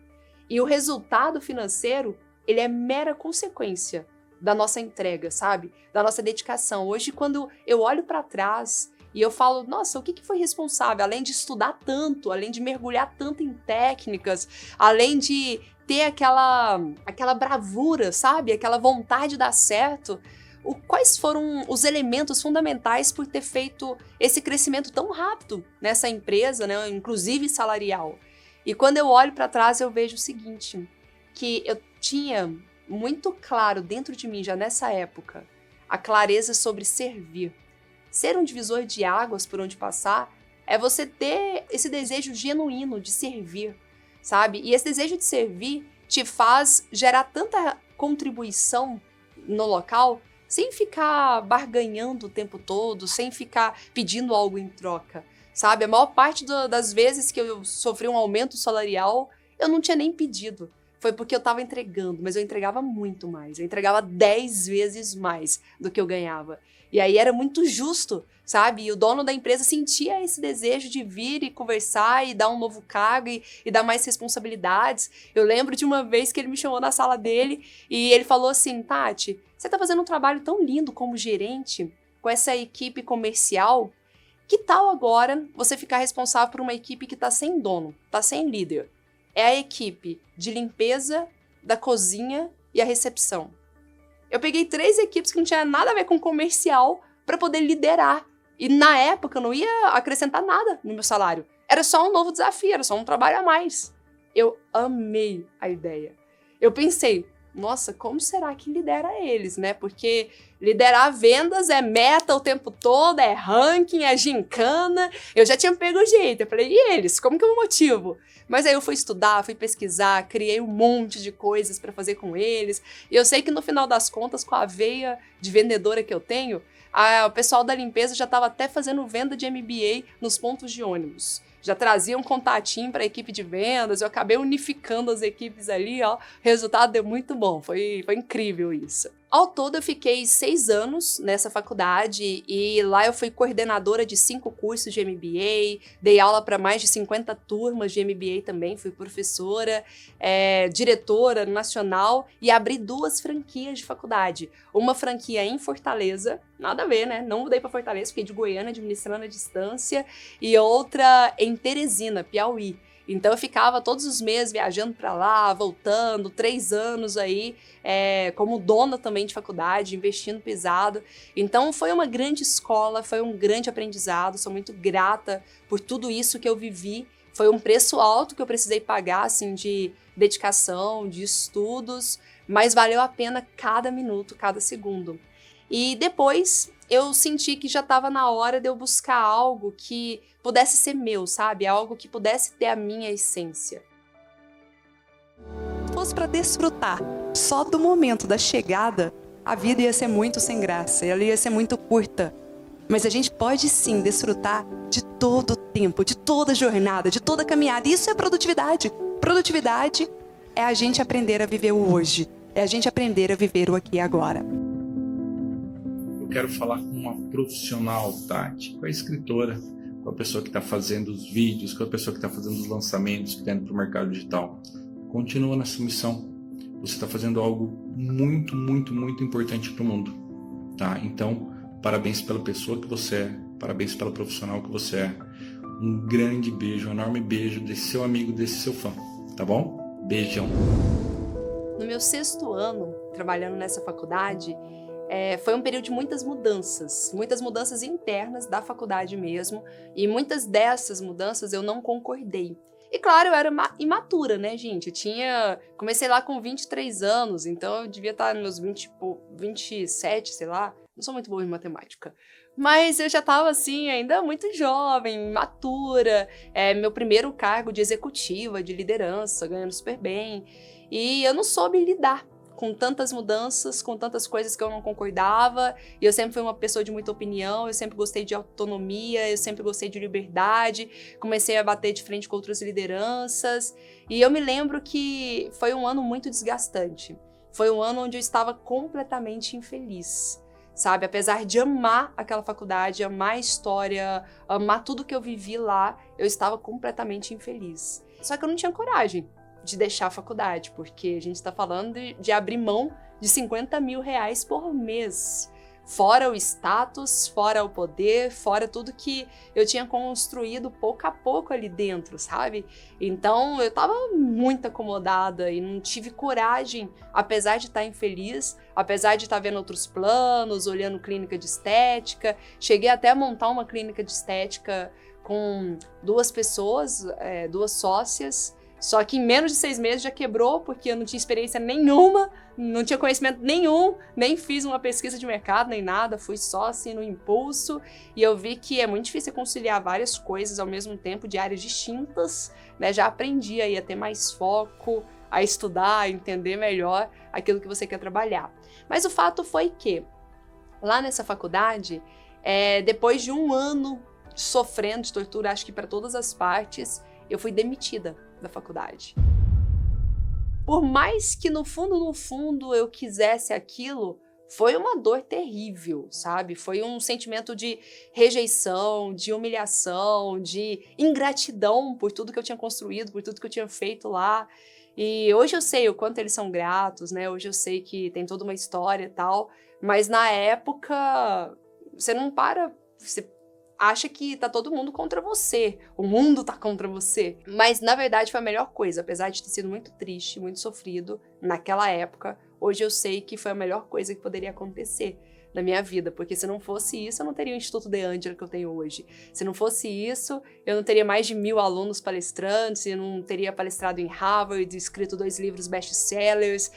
E o resultado financeiro, ele é mera consequência da nossa entrega, sabe? Da nossa dedicação. Hoje, quando eu olho para trás e eu falo, nossa, o que foi responsável? Além de estudar tanto, além de mergulhar tanto em técnicas, além de ter aquela bravura, sabe? Aquela vontade de dar certo. Quais foram os elementos fundamentais por ter feito esse crescimento tão rápido nessa empresa, né? Inclusive salarial? E quando eu olho para trás, eu vejo o seguinte, que eu tinha muito claro dentro de mim, já nessa época, a clareza sobre servir. Ser um divisor de águas por onde passar é você ter esse desejo genuíno de servir, sabe? E esse desejo de servir te faz gerar tanta contribuição no local sem ficar barganhando o tempo todo, sem ficar pedindo algo em troca, sabe? A maior parte das vezes que eu sofri um aumento salarial, eu não tinha nem pedido. Foi porque eu estava entregando, mas eu entregava muito mais. Eu entregava 10 vezes mais do que eu ganhava. E aí era muito justo, sabe? E o dono da empresa sentia esse desejo de vir e conversar e dar um novo cargo e dar mais responsabilidades. Eu lembro de uma vez que ele me chamou na sala dele e ele falou assim, Tati, você tá fazendo um trabalho tão lindo como gerente com essa equipe comercial, que tal agora você ficar responsável por uma equipe que tá sem dono, tá sem líder? É a equipe de limpeza, da cozinha e a recepção. Eu peguei 3 equipes que não tinha nada a ver com comercial para poder liderar. E na época eu não ia acrescentar nada no meu salário. Era só um novo desafio, era só um trabalho a mais. Eu amei a ideia. Eu pensei, nossa, como será que lidera eles, né? Porque liderar vendas é meta o tempo todo, é ranking, é gincana. Eu já tinha pego o jeito. Eu falei, e eles? Como que eu motivo? Mas aí eu fui estudar, fui pesquisar, criei um monte de coisas para fazer com eles. E eu sei que no final das contas, com a veia de vendedora que eu tenho, o pessoal da limpeza já estava até fazendo venda de MBA nos pontos de ônibus. Já trazia um contatinho para a equipe de vendas, eu acabei unificando as equipes ali, ó. O resultado deu muito bom, foi incrível isso. Ao todo, eu fiquei 6 anos nessa faculdade e lá eu fui coordenadora de 5 cursos de MBA, dei aula para mais de 50 turmas de MBA também, fui professora, diretora nacional e abri 2 franquias de faculdade. Uma franquia em Fortaleza, nada a ver, né? Não mudei para Fortaleza, fiquei de Goiânia administrando à distância, e outra em Teresina, Piauí. Então eu ficava todos os meses viajando para lá, voltando, 3 anos aí, como dona também de faculdade, investindo pesado. Então foi uma grande escola, foi um grande aprendizado, sou muito grata por tudo isso que eu vivi. Foi um preço alto que eu precisei pagar, assim, de dedicação, de estudos, mas valeu a pena cada minuto, cada segundo. E depois eu senti que já estava na hora de eu buscar algo que pudesse ser meu, sabe? Algo que pudesse ter a minha essência. Se fosse para desfrutar só do momento da chegada, a vida ia ser muito sem graça, ela ia ser muito curta. Mas a gente pode sim desfrutar de todo o tempo, de toda a jornada, de toda a caminhada. Isso é produtividade. Produtividade é a gente aprender a viver o hoje, é a gente aprender a viver o aqui e agora. Eu quero falar com uma profissional, Tati, com a escritora, com a pessoa que está fazendo os vídeos, com a pessoa que está fazendo os lançamentos, que está indo para o mercado digital. Continua nessa missão. Você está fazendo algo muito, muito, muito importante para o mundo. Tá? Então, parabéns pela pessoa que você é, parabéns pela profissional que você é. Um grande beijo, um enorme beijo desse seu amigo, desse seu fã. Tá bom? Beijão. No meu 6º ano, trabalhando nessa faculdade, foi um período de muitas mudanças internas da faculdade mesmo, e muitas dessas mudanças eu não concordei. E claro, eu era imatura, né, gente? Comecei lá com 23 anos, então eu devia estar nos meus 27, sei lá. Não sou muito boa em matemática. Mas eu já estava, assim, ainda muito jovem, imatura. Meu primeiro cargo de executiva, de liderança, ganhando super bem. E eu não soube lidar com tantas mudanças, com tantas coisas que eu não concordava. E eu sempre fui uma pessoa de muita opinião, eu sempre gostei de autonomia, eu sempre gostei de liberdade. Comecei a bater de frente com outras lideranças. E eu me lembro que foi um ano muito desgastante. Foi um ano onde eu estava completamente infeliz, sabe? Apesar de amar aquela faculdade, amar a história, amar tudo que eu vivi lá, eu estava completamente infeliz. Só que eu não tinha coragem de deixar a faculdade, porque a gente está falando de abrir mão de R$50 mil por mês. Fora o status, fora o poder, fora tudo que eu tinha construído pouco a pouco ali dentro, sabe? Então eu tava muito acomodada e não tive coragem, apesar de estar infeliz, apesar de estar vendo outros planos, olhando clínica de estética. Cheguei até a montar uma clínica de estética com 2 pessoas, 2 sócias. Só que em menos de 6 meses já quebrou, porque eu não tinha experiência nenhuma, não tinha conhecimento nenhum, nem fiz uma pesquisa de mercado, nem nada, fui só assim no impulso. E eu vi que é muito difícil conciliar várias coisas ao mesmo tempo, de áreas distintas, né? Já aprendi aí a ter mais foco, a estudar, a entender melhor aquilo que você quer trabalhar. Mas o fato foi que, lá nessa faculdade, depois de 1 ano sofrendo de tortura, acho que para todas as partes, eu fui demitida da faculdade. Por mais que no fundo eu quisesse aquilo, foi uma dor terrível, sabe? Foi um sentimento de rejeição, de humilhação, de ingratidão por tudo que eu tinha construído, por tudo que eu tinha feito lá. E hoje eu sei o quanto eles são gratos, né? Hoje eu sei que tem toda uma história e tal, mas na época você não para, você acha que tá todo mundo contra você, o mundo tá contra você. Mas, na verdade, foi a melhor coisa, apesar de ter sido muito triste, muito sofrido naquela época. Hoje eu sei que foi a melhor coisa que poderia acontecer na minha vida, porque se não fosse isso, eu não teria o Instituto De Angela que eu tenho hoje. Se não fosse isso, eu não teria mais de 1000 alunos palestrantes, eu não teria palestrado em Harvard, escrito 2 livros best-sellers.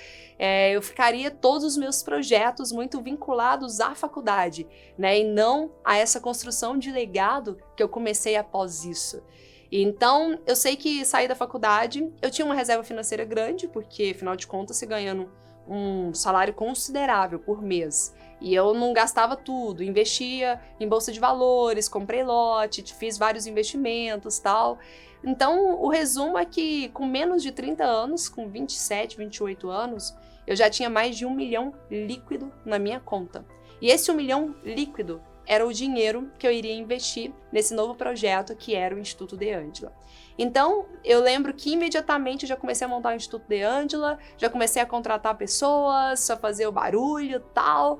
Eu ficaria todos os meus projetos muito vinculados à faculdade, né? E não a essa construção de legado que eu comecei após isso. Então, eu sei que saí da faculdade, eu tinha uma reserva financeira grande, porque, afinal de contas, você ganhando um salário considerável por mês. E eu não gastava tudo, investia em bolsa de valores, comprei lote, fiz vários investimentos e tal. Então, o resumo é que com menos de 30 anos, com 27, 28 anos, eu já tinha mais de 1 milhão líquido na minha conta. E esse 1 milhão líquido era o dinheiro que eu iria investir nesse novo projeto que era o Instituto De Angela. Então, eu lembro que imediatamente eu já comecei a montar o Instituto De Angela, já comecei a contratar pessoas, a fazer o barulho e tal.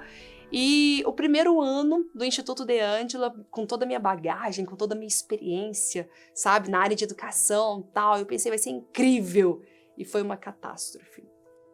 E o primeiro ano do Instituto De Angela, com toda a minha bagagem, com toda a minha experiência, sabe, na área de educação e tal, eu pensei, vai ser incrível. E foi uma catástrofe.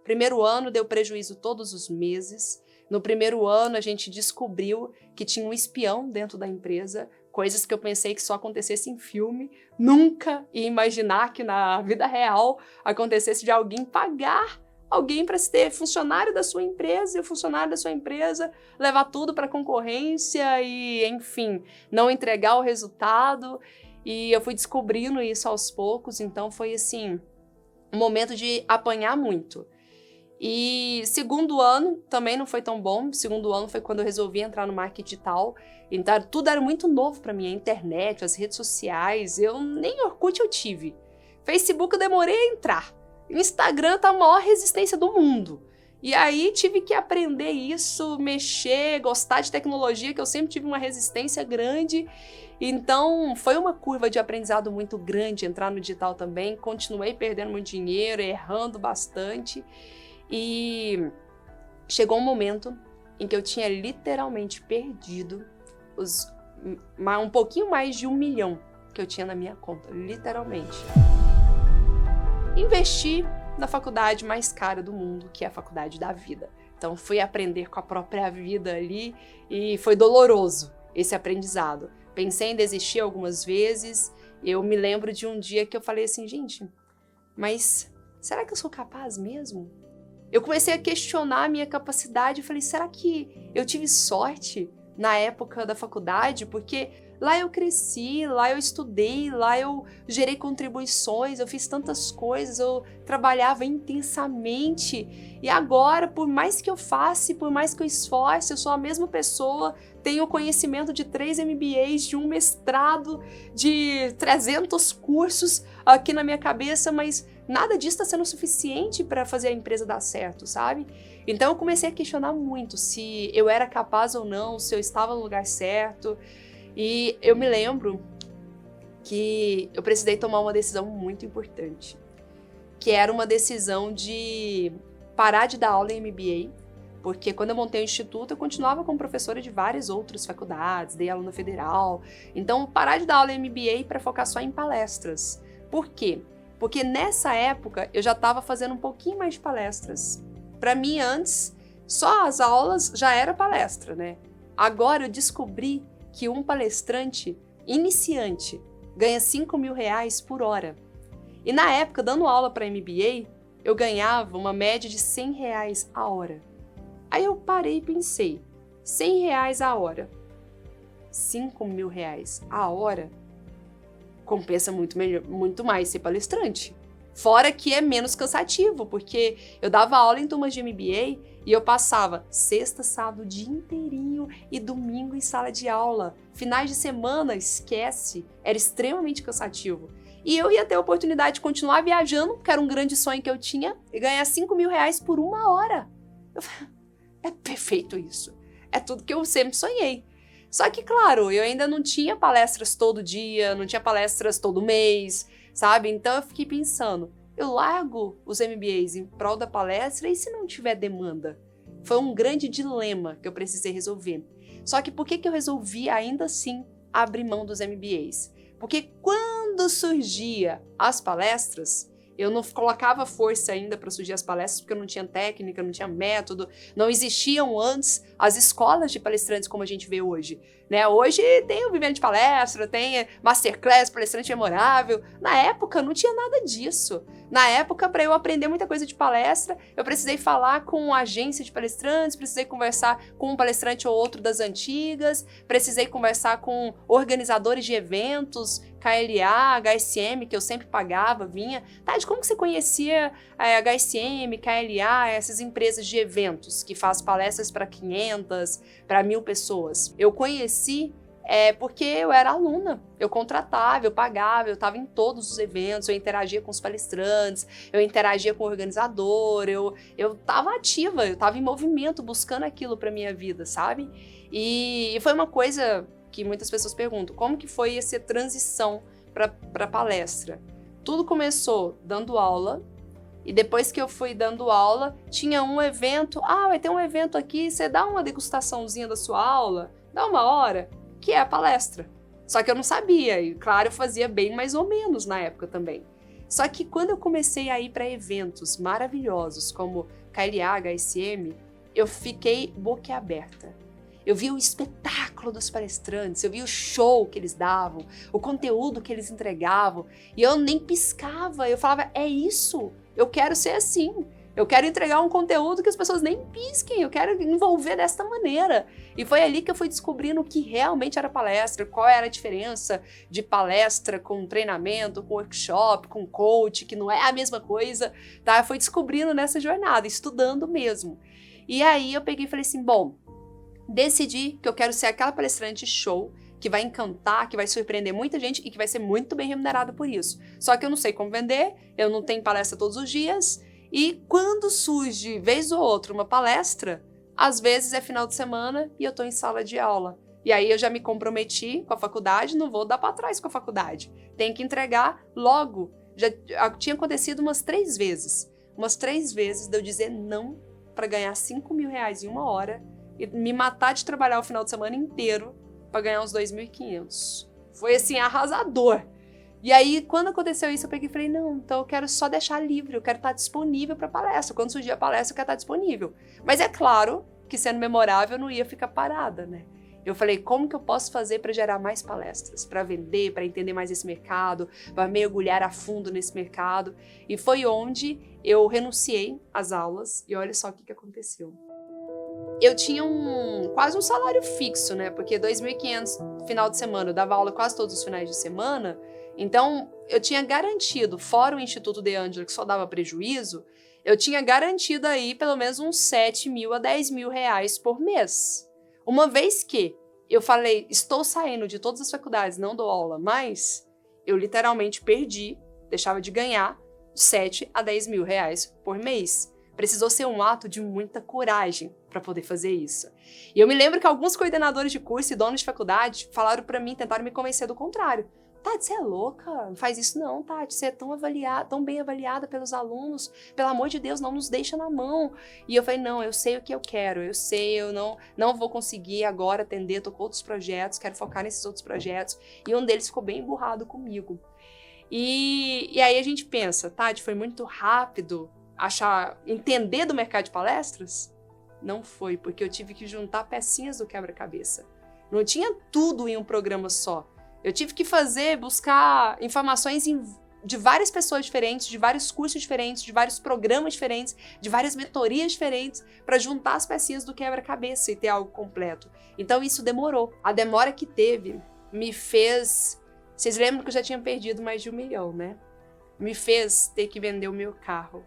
Primeiro ano deu prejuízo todos os meses. No primeiro ano, a gente descobriu que tinha um espião dentro da empresa, coisas que eu pensei que só acontecesse em filme. Nunca ia imaginar que na vida real acontecesse de alguém pagar alguém para ser funcionário da sua empresa e o funcionário da sua empresa levar tudo para a concorrência e, enfim, não entregar o resultado. E eu fui descobrindo isso aos poucos, então foi assim, um momento de apanhar muito. E segundo ano também não foi tão bom. Segundo ano foi quando eu resolvi entrar no marketing digital. Então tudo era muito novo para mim, a internet, as redes sociais. Nem Orkut eu tive. Facebook eu demorei a entrar. Instagram tá a maior resistência do mundo. E aí tive que aprender isso, mexer, gostar de tecnologia, que eu sempre tive uma resistência grande. Então foi uma curva de aprendizado muito grande entrar no digital também. Continuei perdendo muito dinheiro, errando bastante. E chegou um momento em que eu tinha literalmente perdido um pouquinho mais de 1 milhão que eu tinha na minha conta, literalmente. Investi na faculdade mais cara do mundo, que é a faculdade da vida. Então fui aprender com a própria vida ali e foi doloroso esse aprendizado. Pensei em desistir algumas vezes. Eu me lembro de um dia que eu falei assim, gente, mas será que eu sou capaz mesmo? Eu comecei a questionar a minha capacidade e falei, será que eu tive sorte na época da faculdade? Porque lá eu cresci, lá eu estudei, lá eu gerei contribuições, eu fiz tantas coisas, eu trabalhava intensamente. E agora, por mais que eu faça, por mais que eu esforce, eu sou a mesma pessoa, tenho conhecimento de 3 MBAs, de um mestrado, de 300 cursos aqui na minha cabeça, mas nada disso está sendo suficiente para fazer a empresa dar certo, sabe? Então eu comecei a questionar muito se eu era capaz ou não, se eu estava no lugar certo. E eu me lembro que eu precisei tomar uma decisão muito importante. que era uma decisão de parar de dar aula em MBA, porque quando eu montei o instituto, eu continuava como professora de várias outras faculdades, dei aula na Federal. Então, parar de dar aula em MBA para focar só em palestras. Por quê? Porque nessa época, eu já estava fazendo um pouquinho mais de palestras. Para mim, antes, só as aulas já era palestra, né? Agora eu descobri que um palestrante iniciante ganha R$5.000 por hora. E na época, dando aula para MBA, eu ganhava uma média de R$100 a hora. Aí eu parei e pensei, R$100 a hora, R$5.000 a hora, compensa muito mais ser palestrante. Fora que é menos cansativo, porque eu dava aula em turmas de MBA e eu passava sexta, sábado, o dia inteirinho e domingo em sala de aula. Finais de semana, esquece, era extremamente cansativo. E eu ia ter a oportunidade de continuar viajando, que era um grande sonho que eu tinha, e ganhar R$5.000 por uma hora. Eu falei, é perfeito isso. É tudo que eu sempre sonhei. Só que, claro, eu ainda não tinha palestras todo dia, não tinha palestras todo mês, sabe? Então eu fiquei pensando, eu largo os MBAs em prol da palestra e se não tiver demanda? Foi um grande dilema que eu precisei resolver. Só que por que eu resolvi ainda assim abrir mão dos MBAs? Porque quando surgia as palestras, eu não colocava força ainda para surgir as palestras, porque eu não tinha técnica, não tinha método, não existiam antes as escolas de palestrantes como a gente vê hoje, né? Hoje tem o Vivendo de Palestra, tem Masterclass, Palestrante Memorável. Na época não tinha nada disso. Na época, para eu aprender muita coisa de palestra, eu precisei falar com uma agência de palestrantes, precisei conversar com um palestrante ou outro das antigas, precisei conversar com organizadores de eventos, KLA, HSM, que eu sempre pagava, vinha. Tati, como que você conhecia a HSM, KLA, essas empresas de eventos que faz palestras para 500, para 1.000 pessoas? Eu conheci porque eu era aluna, eu contratava, eu pagava, eu estava em todos os eventos, eu interagia com os palestrantes, eu interagia com o organizador, eu estava ativa, eu estava em movimento, buscando aquilo para minha vida, sabe? E foi uma coisa que muitas pessoas perguntam, como que foi essa transição para palestra? Tudo começou dando aula, e depois que eu fui dando aula, tinha um evento, vai ter um evento aqui, você dá uma degustaçãozinha da sua aula, dá uma hora, que é a palestra. Só que eu não sabia, e claro, eu fazia bem mais ou menos na época também. Só que quando eu comecei a ir para eventos maravilhosos, como KLA, HSM, eu fiquei boquiaberta. Eu vi o espetáculo dos palestrantes, eu vi o show que eles davam, o conteúdo que eles entregavam, e eu nem piscava, eu falava, é isso, eu quero ser assim, eu quero entregar um conteúdo que as pessoas nem pisquem, eu quero envolver desta maneira. E foi ali que eu fui descobrindo o que realmente era palestra, qual era a diferença de palestra com treinamento, com workshop, com coach, que não é a mesma coisa, tá? Eu fui descobrindo nessa jornada, estudando mesmo. E aí eu peguei e falei assim, bom, decidi que eu quero ser aquela palestrante show que vai encantar, que vai surpreender muita gente e que vai ser muito bem remunerada por isso. Só que eu não sei como vender, eu não tenho palestra todos os dias, e quando surge, vez ou outra, uma palestra, às vezes é final de semana e eu tô em sala de aula. E aí eu já me comprometi com a faculdade, não vou dar para trás com a faculdade. Tenho que entregar logo. Já tinha acontecido umas 3 vezes. Umas 3 vezes de eu dizer não para ganhar R$5.000 em uma hora e me matar de trabalhar o final de semana inteiro para ganhar uns 2.500. Foi assim, arrasador. E aí, quando aconteceu isso, eu peguei e falei, não, então eu quero só deixar livre, eu quero estar disponível para palestra. Quando surgir a palestra, eu quero estar disponível. Mas é claro que sendo memorável, eu não ia ficar parada, né? Eu falei, como que eu posso fazer para gerar mais palestras? Para vender, para entender mais esse mercado, para mergulhar a fundo nesse mercado. E foi onde eu renunciei às aulas e olha só o que aconteceu. Eu tinha quase um salário fixo, né? Porque 2.500 final de semana, eu dava aula quase todos os finais de semana. Então, eu tinha garantido, fora o Instituto De Angela, que só dava prejuízo, eu tinha garantido aí pelo menos uns R$7.000 a R$10.000 por mês. Uma vez que eu falei, estou saindo de todas as faculdades, não dou aula mais, eu literalmente perdi, deixava de ganhar R$7.000 a R$10.000 por mês. Precisou ser um ato de muita coragem para poder fazer isso. E eu me lembro que alguns coordenadores de curso e donos de faculdade falaram para mim, tentaram me convencer do contrário. Tati, você é louca? Não faz isso não, Tati. Você é tão bem avaliada pelos alunos. Pelo amor de Deus, não nos deixa na mão. E eu falei, não, eu sei o que eu quero. Eu sei, eu não vou conseguir agora atender. Tô com outros projetos, quero focar nesses outros projetos. E um deles ficou bem emburrado comigo. E aí a gente pensa, Tati, foi muito rápido entender do mercado de palestras? Não foi, porque eu tive que juntar pecinhas do quebra-cabeça. Não tinha tudo em um programa só. Eu tive que buscar informações de várias pessoas diferentes, de vários cursos diferentes, de vários programas diferentes, de várias mentorias diferentes, para juntar as pecinhas do quebra-cabeça e ter algo completo. Então isso demorou. A demora que teve me fez... Vocês lembram que eu já tinha perdido mais de 1 milhão, né? Me fez ter que vender o meu carro.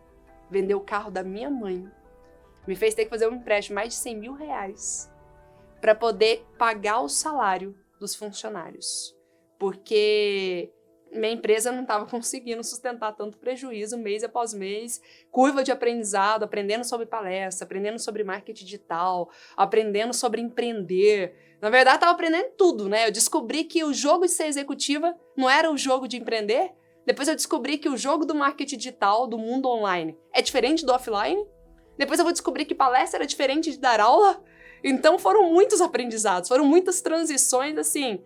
Vender o carro da minha mãe. Me fez ter que fazer um empréstimo de mais de 100 mil reais para poder pagar o salário dos funcionários. Porque minha empresa não estava conseguindo sustentar tanto prejuízo mês após mês, curva de aprendizado, aprendendo sobre palestra, aprendendo sobre marketing digital, aprendendo sobre empreender. Na verdade, estava aprendendo tudo, né? Eu descobri que o jogo de ser executiva não era o jogo de empreender. Depois eu descobri que o jogo do marketing digital, do mundo online, é diferente do offline. Depois eu vou descobrir que palestra era diferente de dar aula. Então foram muitos aprendizados, foram muitas transições, assim,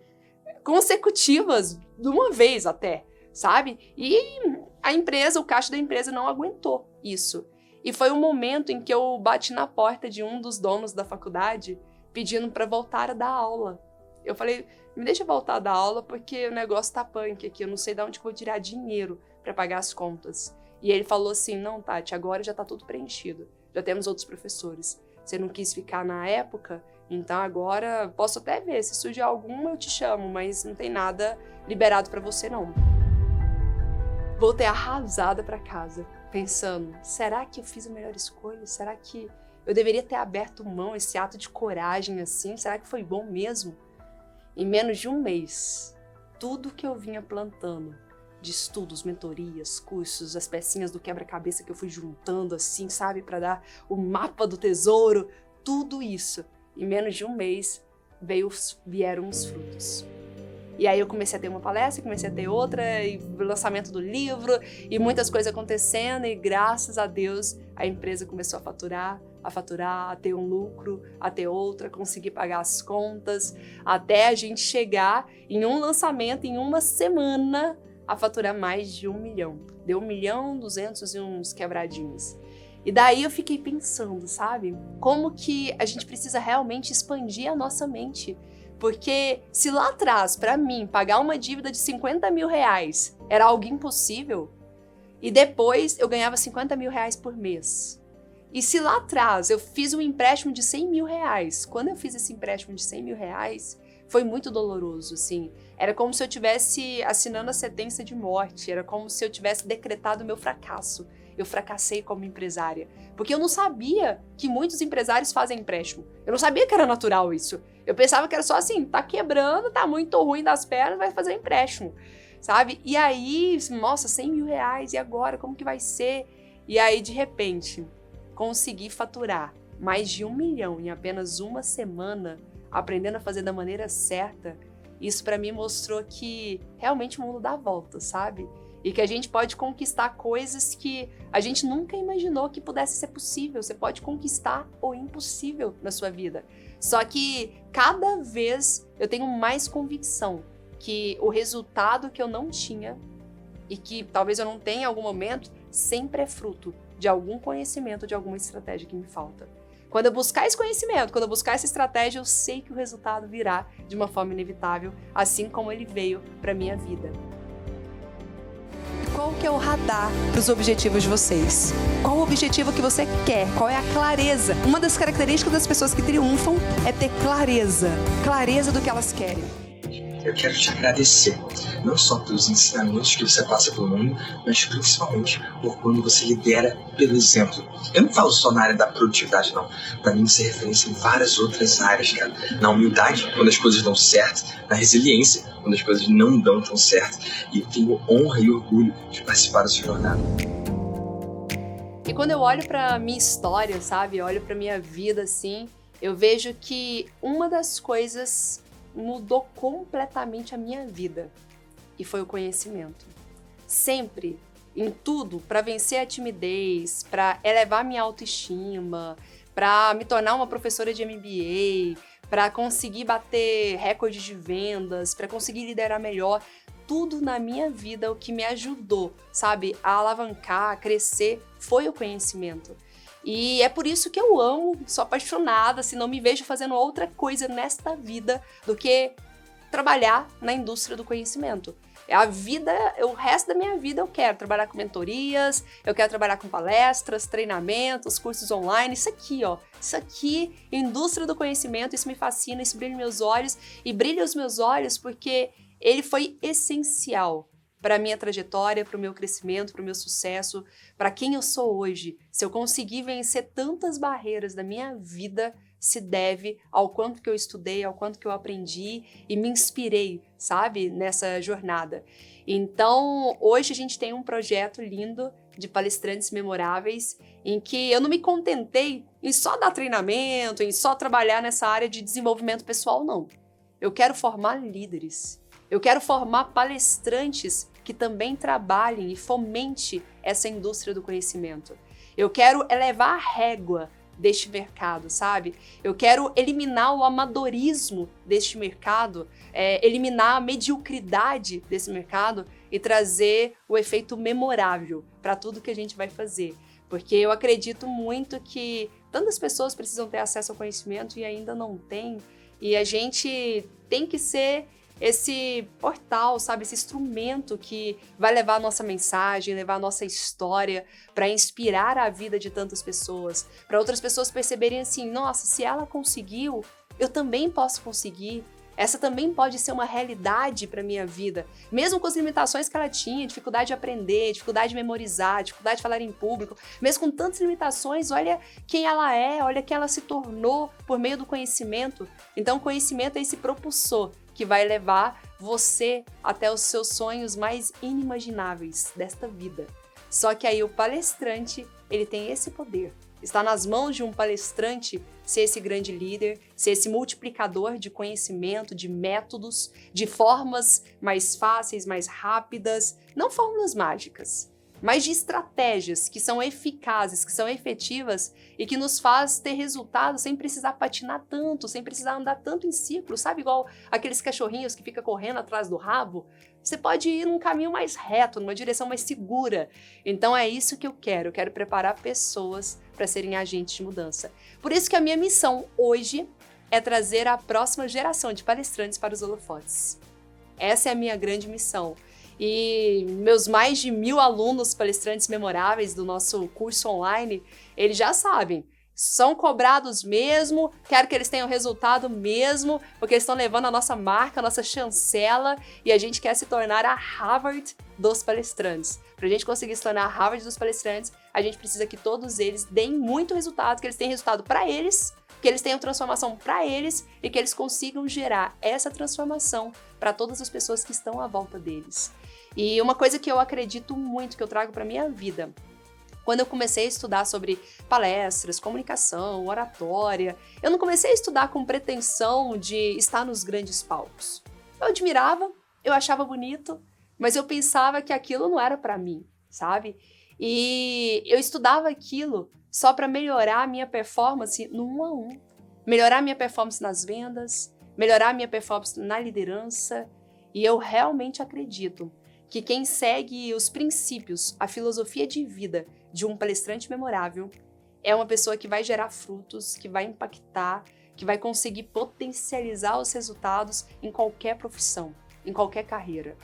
consecutivas, de uma vez até, sabe? E a empresa, o caixa da empresa não aguentou isso. E foi um momento em que eu bati na porta de um dos donos da faculdade pedindo para voltar a dar aula. Eu falei, me deixa voltar a dar aula porque o negócio tá punk aqui, eu não sei de onde que eu vou tirar dinheiro para pagar as contas. E ele falou assim, não, Tati, agora já tá tudo preenchido, já temos outros professores. Você não quis ficar na época, então agora posso até ver, se surgir alguma eu te chamo, mas não tem nada liberado para você não. Voltei arrasada para casa, pensando, será que eu fiz a melhor escolha? Será que eu deveria ter aberto mão, esse ato de coragem assim? Será que foi bom mesmo? Em menos de um mês, tudo que eu vinha plantando, de estudos, mentorias, cursos, as pecinhas do quebra-cabeça que eu fui juntando assim, sabe, para dar o mapa do tesouro, tudo isso, em menos de um mês, vieram os frutos. E aí eu comecei a ter uma palestra, comecei a ter outra, e o lançamento do livro, e muitas coisas acontecendo, e graças a Deus a empresa começou a faturar, a ter um lucro, a ter outra, conseguir pagar as contas, até a gente chegar em um lançamento, em uma semana, a faturar mais de 1 milhão. Deu 1.200.000 e uns quebradinhos. E daí eu fiquei pensando, sabe? Como que a gente precisa realmente expandir a nossa mente. Porque se lá atrás, para mim, pagar uma dívida de 50 mil reais era algo impossível, e depois eu ganhava 50 mil reais por mês. E se lá atrás eu fiz um empréstimo de 100 mil reais, quando eu fiz esse empréstimo de 100 mil reais, foi muito doloroso, assim. Era como se eu estivesse assinando a sentença de morte, era como se eu tivesse decretado o meu fracasso. Eu fracassei como empresária. Porque eu não sabia que muitos empresários fazem empréstimo. Eu não sabia que era natural isso. Eu pensava que era só assim, tá quebrando, tá muito ruim das pernas, vai fazer empréstimo, sabe? E aí, nossa, 100 mil reais, e agora? Como que vai ser? E aí, de repente, consegui faturar mais de 1 milhão em apenas uma semana, aprendendo a fazer da maneira certa. Isso pra mim mostrou que realmente o mundo dá volta, sabe? E que a gente pode conquistar coisas que a gente nunca imaginou que pudesse ser possível. Você pode conquistar o impossível na sua vida. Só que cada vez eu tenho mais convicção que o resultado que eu não tinha e que talvez eu não tenha em algum momento, sempre é fruto de algum conhecimento, de alguma estratégia que me falta. Quando eu buscar esse conhecimento, quando eu buscar essa estratégia, eu sei que o resultado virá de uma forma inevitável, assim como ele veio para minha vida. Qual que é o radar para os objetivos de vocês? Qual o objetivo que você quer? Qual é a clareza? Uma das características das pessoas que triunfam é ter clareza. Clareza do que elas querem. Eu quero te agradecer, não só pelos ensinamentos que você passa pelo mundo, mas principalmente por quando você lidera pelo exemplo. Eu não falo só na área da produtividade, não. Para mim, você é referência em várias outras áreas, cara. Na humildade, quando as coisas dão certo. Na resiliência, quando as coisas não dão tão certo. E eu tenho honra e orgulho de participar da sua jornada. E quando eu olho para minha história, sabe? Eu olho para minha vida, assim, eu vejo que uma das coisas mudou completamente a minha vida e foi o conhecimento. Sempre, em tudo, para vencer a timidez, para elevar minha autoestima, para me tornar uma professora de MBA, para conseguir bater recordes de vendas, para conseguir liderar melhor, tudo na minha vida, o que me ajudou, sabe, a alavancar, a crescer, foi o conhecimento. E é por isso que eu amo, sou apaixonada, assim, não me vejo fazendo outra coisa nesta vida do que trabalhar na indústria do conhecimento. A vida, o resto da minha vida eu quero trabalhar com mentorias, eu quero trabalhar com palestras, treinamentos, cursos online, isso aqui, indústria do conhecimento, isso me fascina, isso brilha meus olhos, e brilha os meus olhos porque ele foi essencial para a minha trajetória, para o meu crescimento, para o meu sucesso, para quem eu sou hoje. Se eu conseguir vencer tantas barreiras da minha vida, se deve ao quanto que eu estudei, ao quanto que eu aprendi e me inspirei, sabe, nessa jornada. Então, hoje a gente tem um projeto lindo de palestrantes memoráveis, em que eu não me contentei em só dar treinamento, em só trabalhar nessa área de desenvolvimento pessoal, não. Eu quero formar líderes. Eu quero formar palestrantes que também trabalhem e fomente essa indústria do conhecimento. Eu quero elevar a régua deste mercado, sabe? Eu quero eliminar o amadorismo deste mercado, eliminar a mediocridade desse mercado e trazer o efeito memorável para tudo que a gente vai fazer. Porque eu acredito muito que tantas pessoas precisam ter acesso ao conhecimento e ainda não têm, e a gente tem que ser esse portal, sabe? Esse instrumento que vai levar a nossa mensagem, levar a nossa história para inspirar a vida de tantas pessoas, para outras pessoas perceberem assim, nossa, se ela conseguiu, eu também posso conseguir. Essa também pode ser uma realidade para minha vida, mesmo com as limitações que ela tinha, dificuldade de aprender, dificuldade de memorizar, dificuldade de falar em público, mesmo com tantas limitações, olha quem ela é, olha quem ela se tornou por meio do conhecimento. Então, o conhecimento é esse propulsor que vai levar você até os seus sonhos mais inimagináveis desta vida. Só que aí o palestrante, ele tem esse poder. Está nas mãos de um palestrante ser esse grande líder, ser esse multiplicador de conhecimento, de métodos, de formas mais fáceis, mais rápidas, não fórmulas mágicas, mas de estratégias que são eficazes, que são efetivas e que nos faz ter resultados sem precisar patinar tanto, sem precisar andar tanto em ciclo, sabe? Igual aqueles cachorrinhos que ficam correndo atrás do rabo. Você pode ir num caminho mais reto, numa direção mais segura. Então é isso que eu quero preparar pessoas para serem agentes de mudança. Por isso que a minha missão hoje é trazer a próxima geração de palestrantes para os holofotes. Essa é a minha grande missão. E meus mais de 1000 alunos palestrantes memoráveis do nosso curso online, eles já sabem, são cobrados mesmo, quero que eles tenham resultado mesmo, porque eles estão levando a nossa marca, a nossa chancela, e a gente quer se tornar a Harvard dos palestrantes. Para a gente conseguir se tornar a Harvard dos palestrantes, a gente precisa que todos eles deem muito resultado, que eles tenham resultado para eles, que eles tenham transformação para eles e que eles consigam gerar essa transformação para todas as pessoas que estão à volta deles. E uma coisa que eu acredito muito, que eu trago para minha vida, quando eu comecei a estudar sobre palestras, comunicação, oratória, eu não comecei a estudar com pretensão de estar nos grandes palcos. Eu admirava, eu achava bonito, mas eu pensava que aquilo não era para mim, sabe? E eu estudava aquilo só para melhorar a minha performance no 1 a 1, melhorar a minha performance nas vendas, melhorar a minha performance na liderança, e eu realmente acredito que quem segue os princípios, a filosofia de vida de um palestrante memorável é uma pessoa que vai gerar frutos, que vai impactar, que vai conseguir potencializar os resultados em qualquer profissão, em qualquer carreira.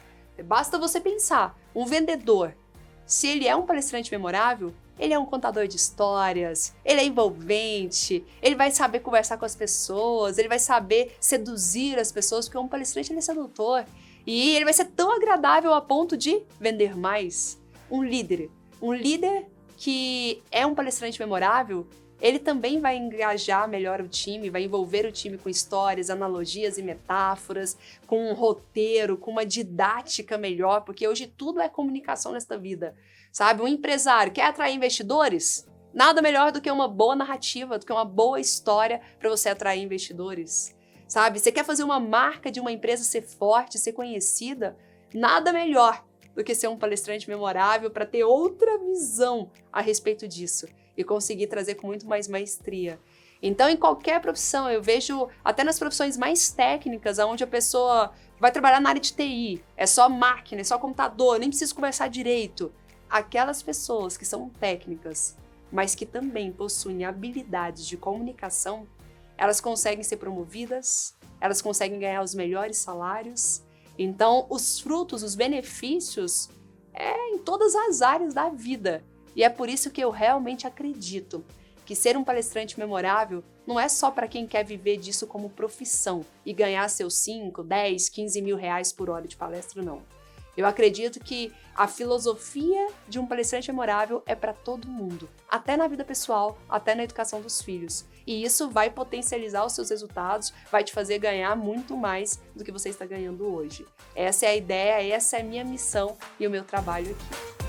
Basta você pensar, um vendedor, se ele é um palestrante memorável, ele é um contador de histórias, ele é envolvente, ele vai saber conversar com as pessoas, ele vai saber seduzir as pessoas, porque um palestrante ele é sedutor. E ele vai ser tão agradável a ponto de vender mais. Um líder que é um palestrante memorável, ele também vai engajar melhor o time, vai envolver o time com histórias, analogias e metáforas, com um roteiro, com uma didática melhor, porque hoje tudo é comunicação nesta vida, sabe? Um empresário quer atrair investidores? Nada melhor do que uma boa narrativa, do que uma boa história para você atrair investidores. Sabe? Você quer fazer uma marca de uma empresa ser forte, ser conhecida? nada melhor do que ser um palestrante memorável para ter outra visão a respeito disso e conseguir trazer com muito mais maestria. Então, em qualquer profissão, eu vejo, até nas profissões mais técnicas, onde a pessoa vai trabalhar na área de TI, é só máquina, é só computador, nem precisa conversar direito. Aquelas pessoas que são técnicas, mas que também possuem habilidades de comunicação, elas conseguem ser promovidas, elas conseguem ganhar os melhores salários. Então, os frutos, os benefícios, em todas as áreas da vida. E é por isso que eu realmente acredito que ser um palestrante memorável não é só para quem quer viver disso como profissão e ganhar seus 5, 10, 15 mil reais por hora de palestra, não. Eu acredito que a filosofia de um palestrante memorável é para todo mundo, até na vida pessoal, até na educação dos filhos. E isso vai potencializar os seus resultados, vai te fazer ganhar muito mais do que você está ganhando hoje. Essa é a ideia, essa é a minha missão e o meu trabalho aqui.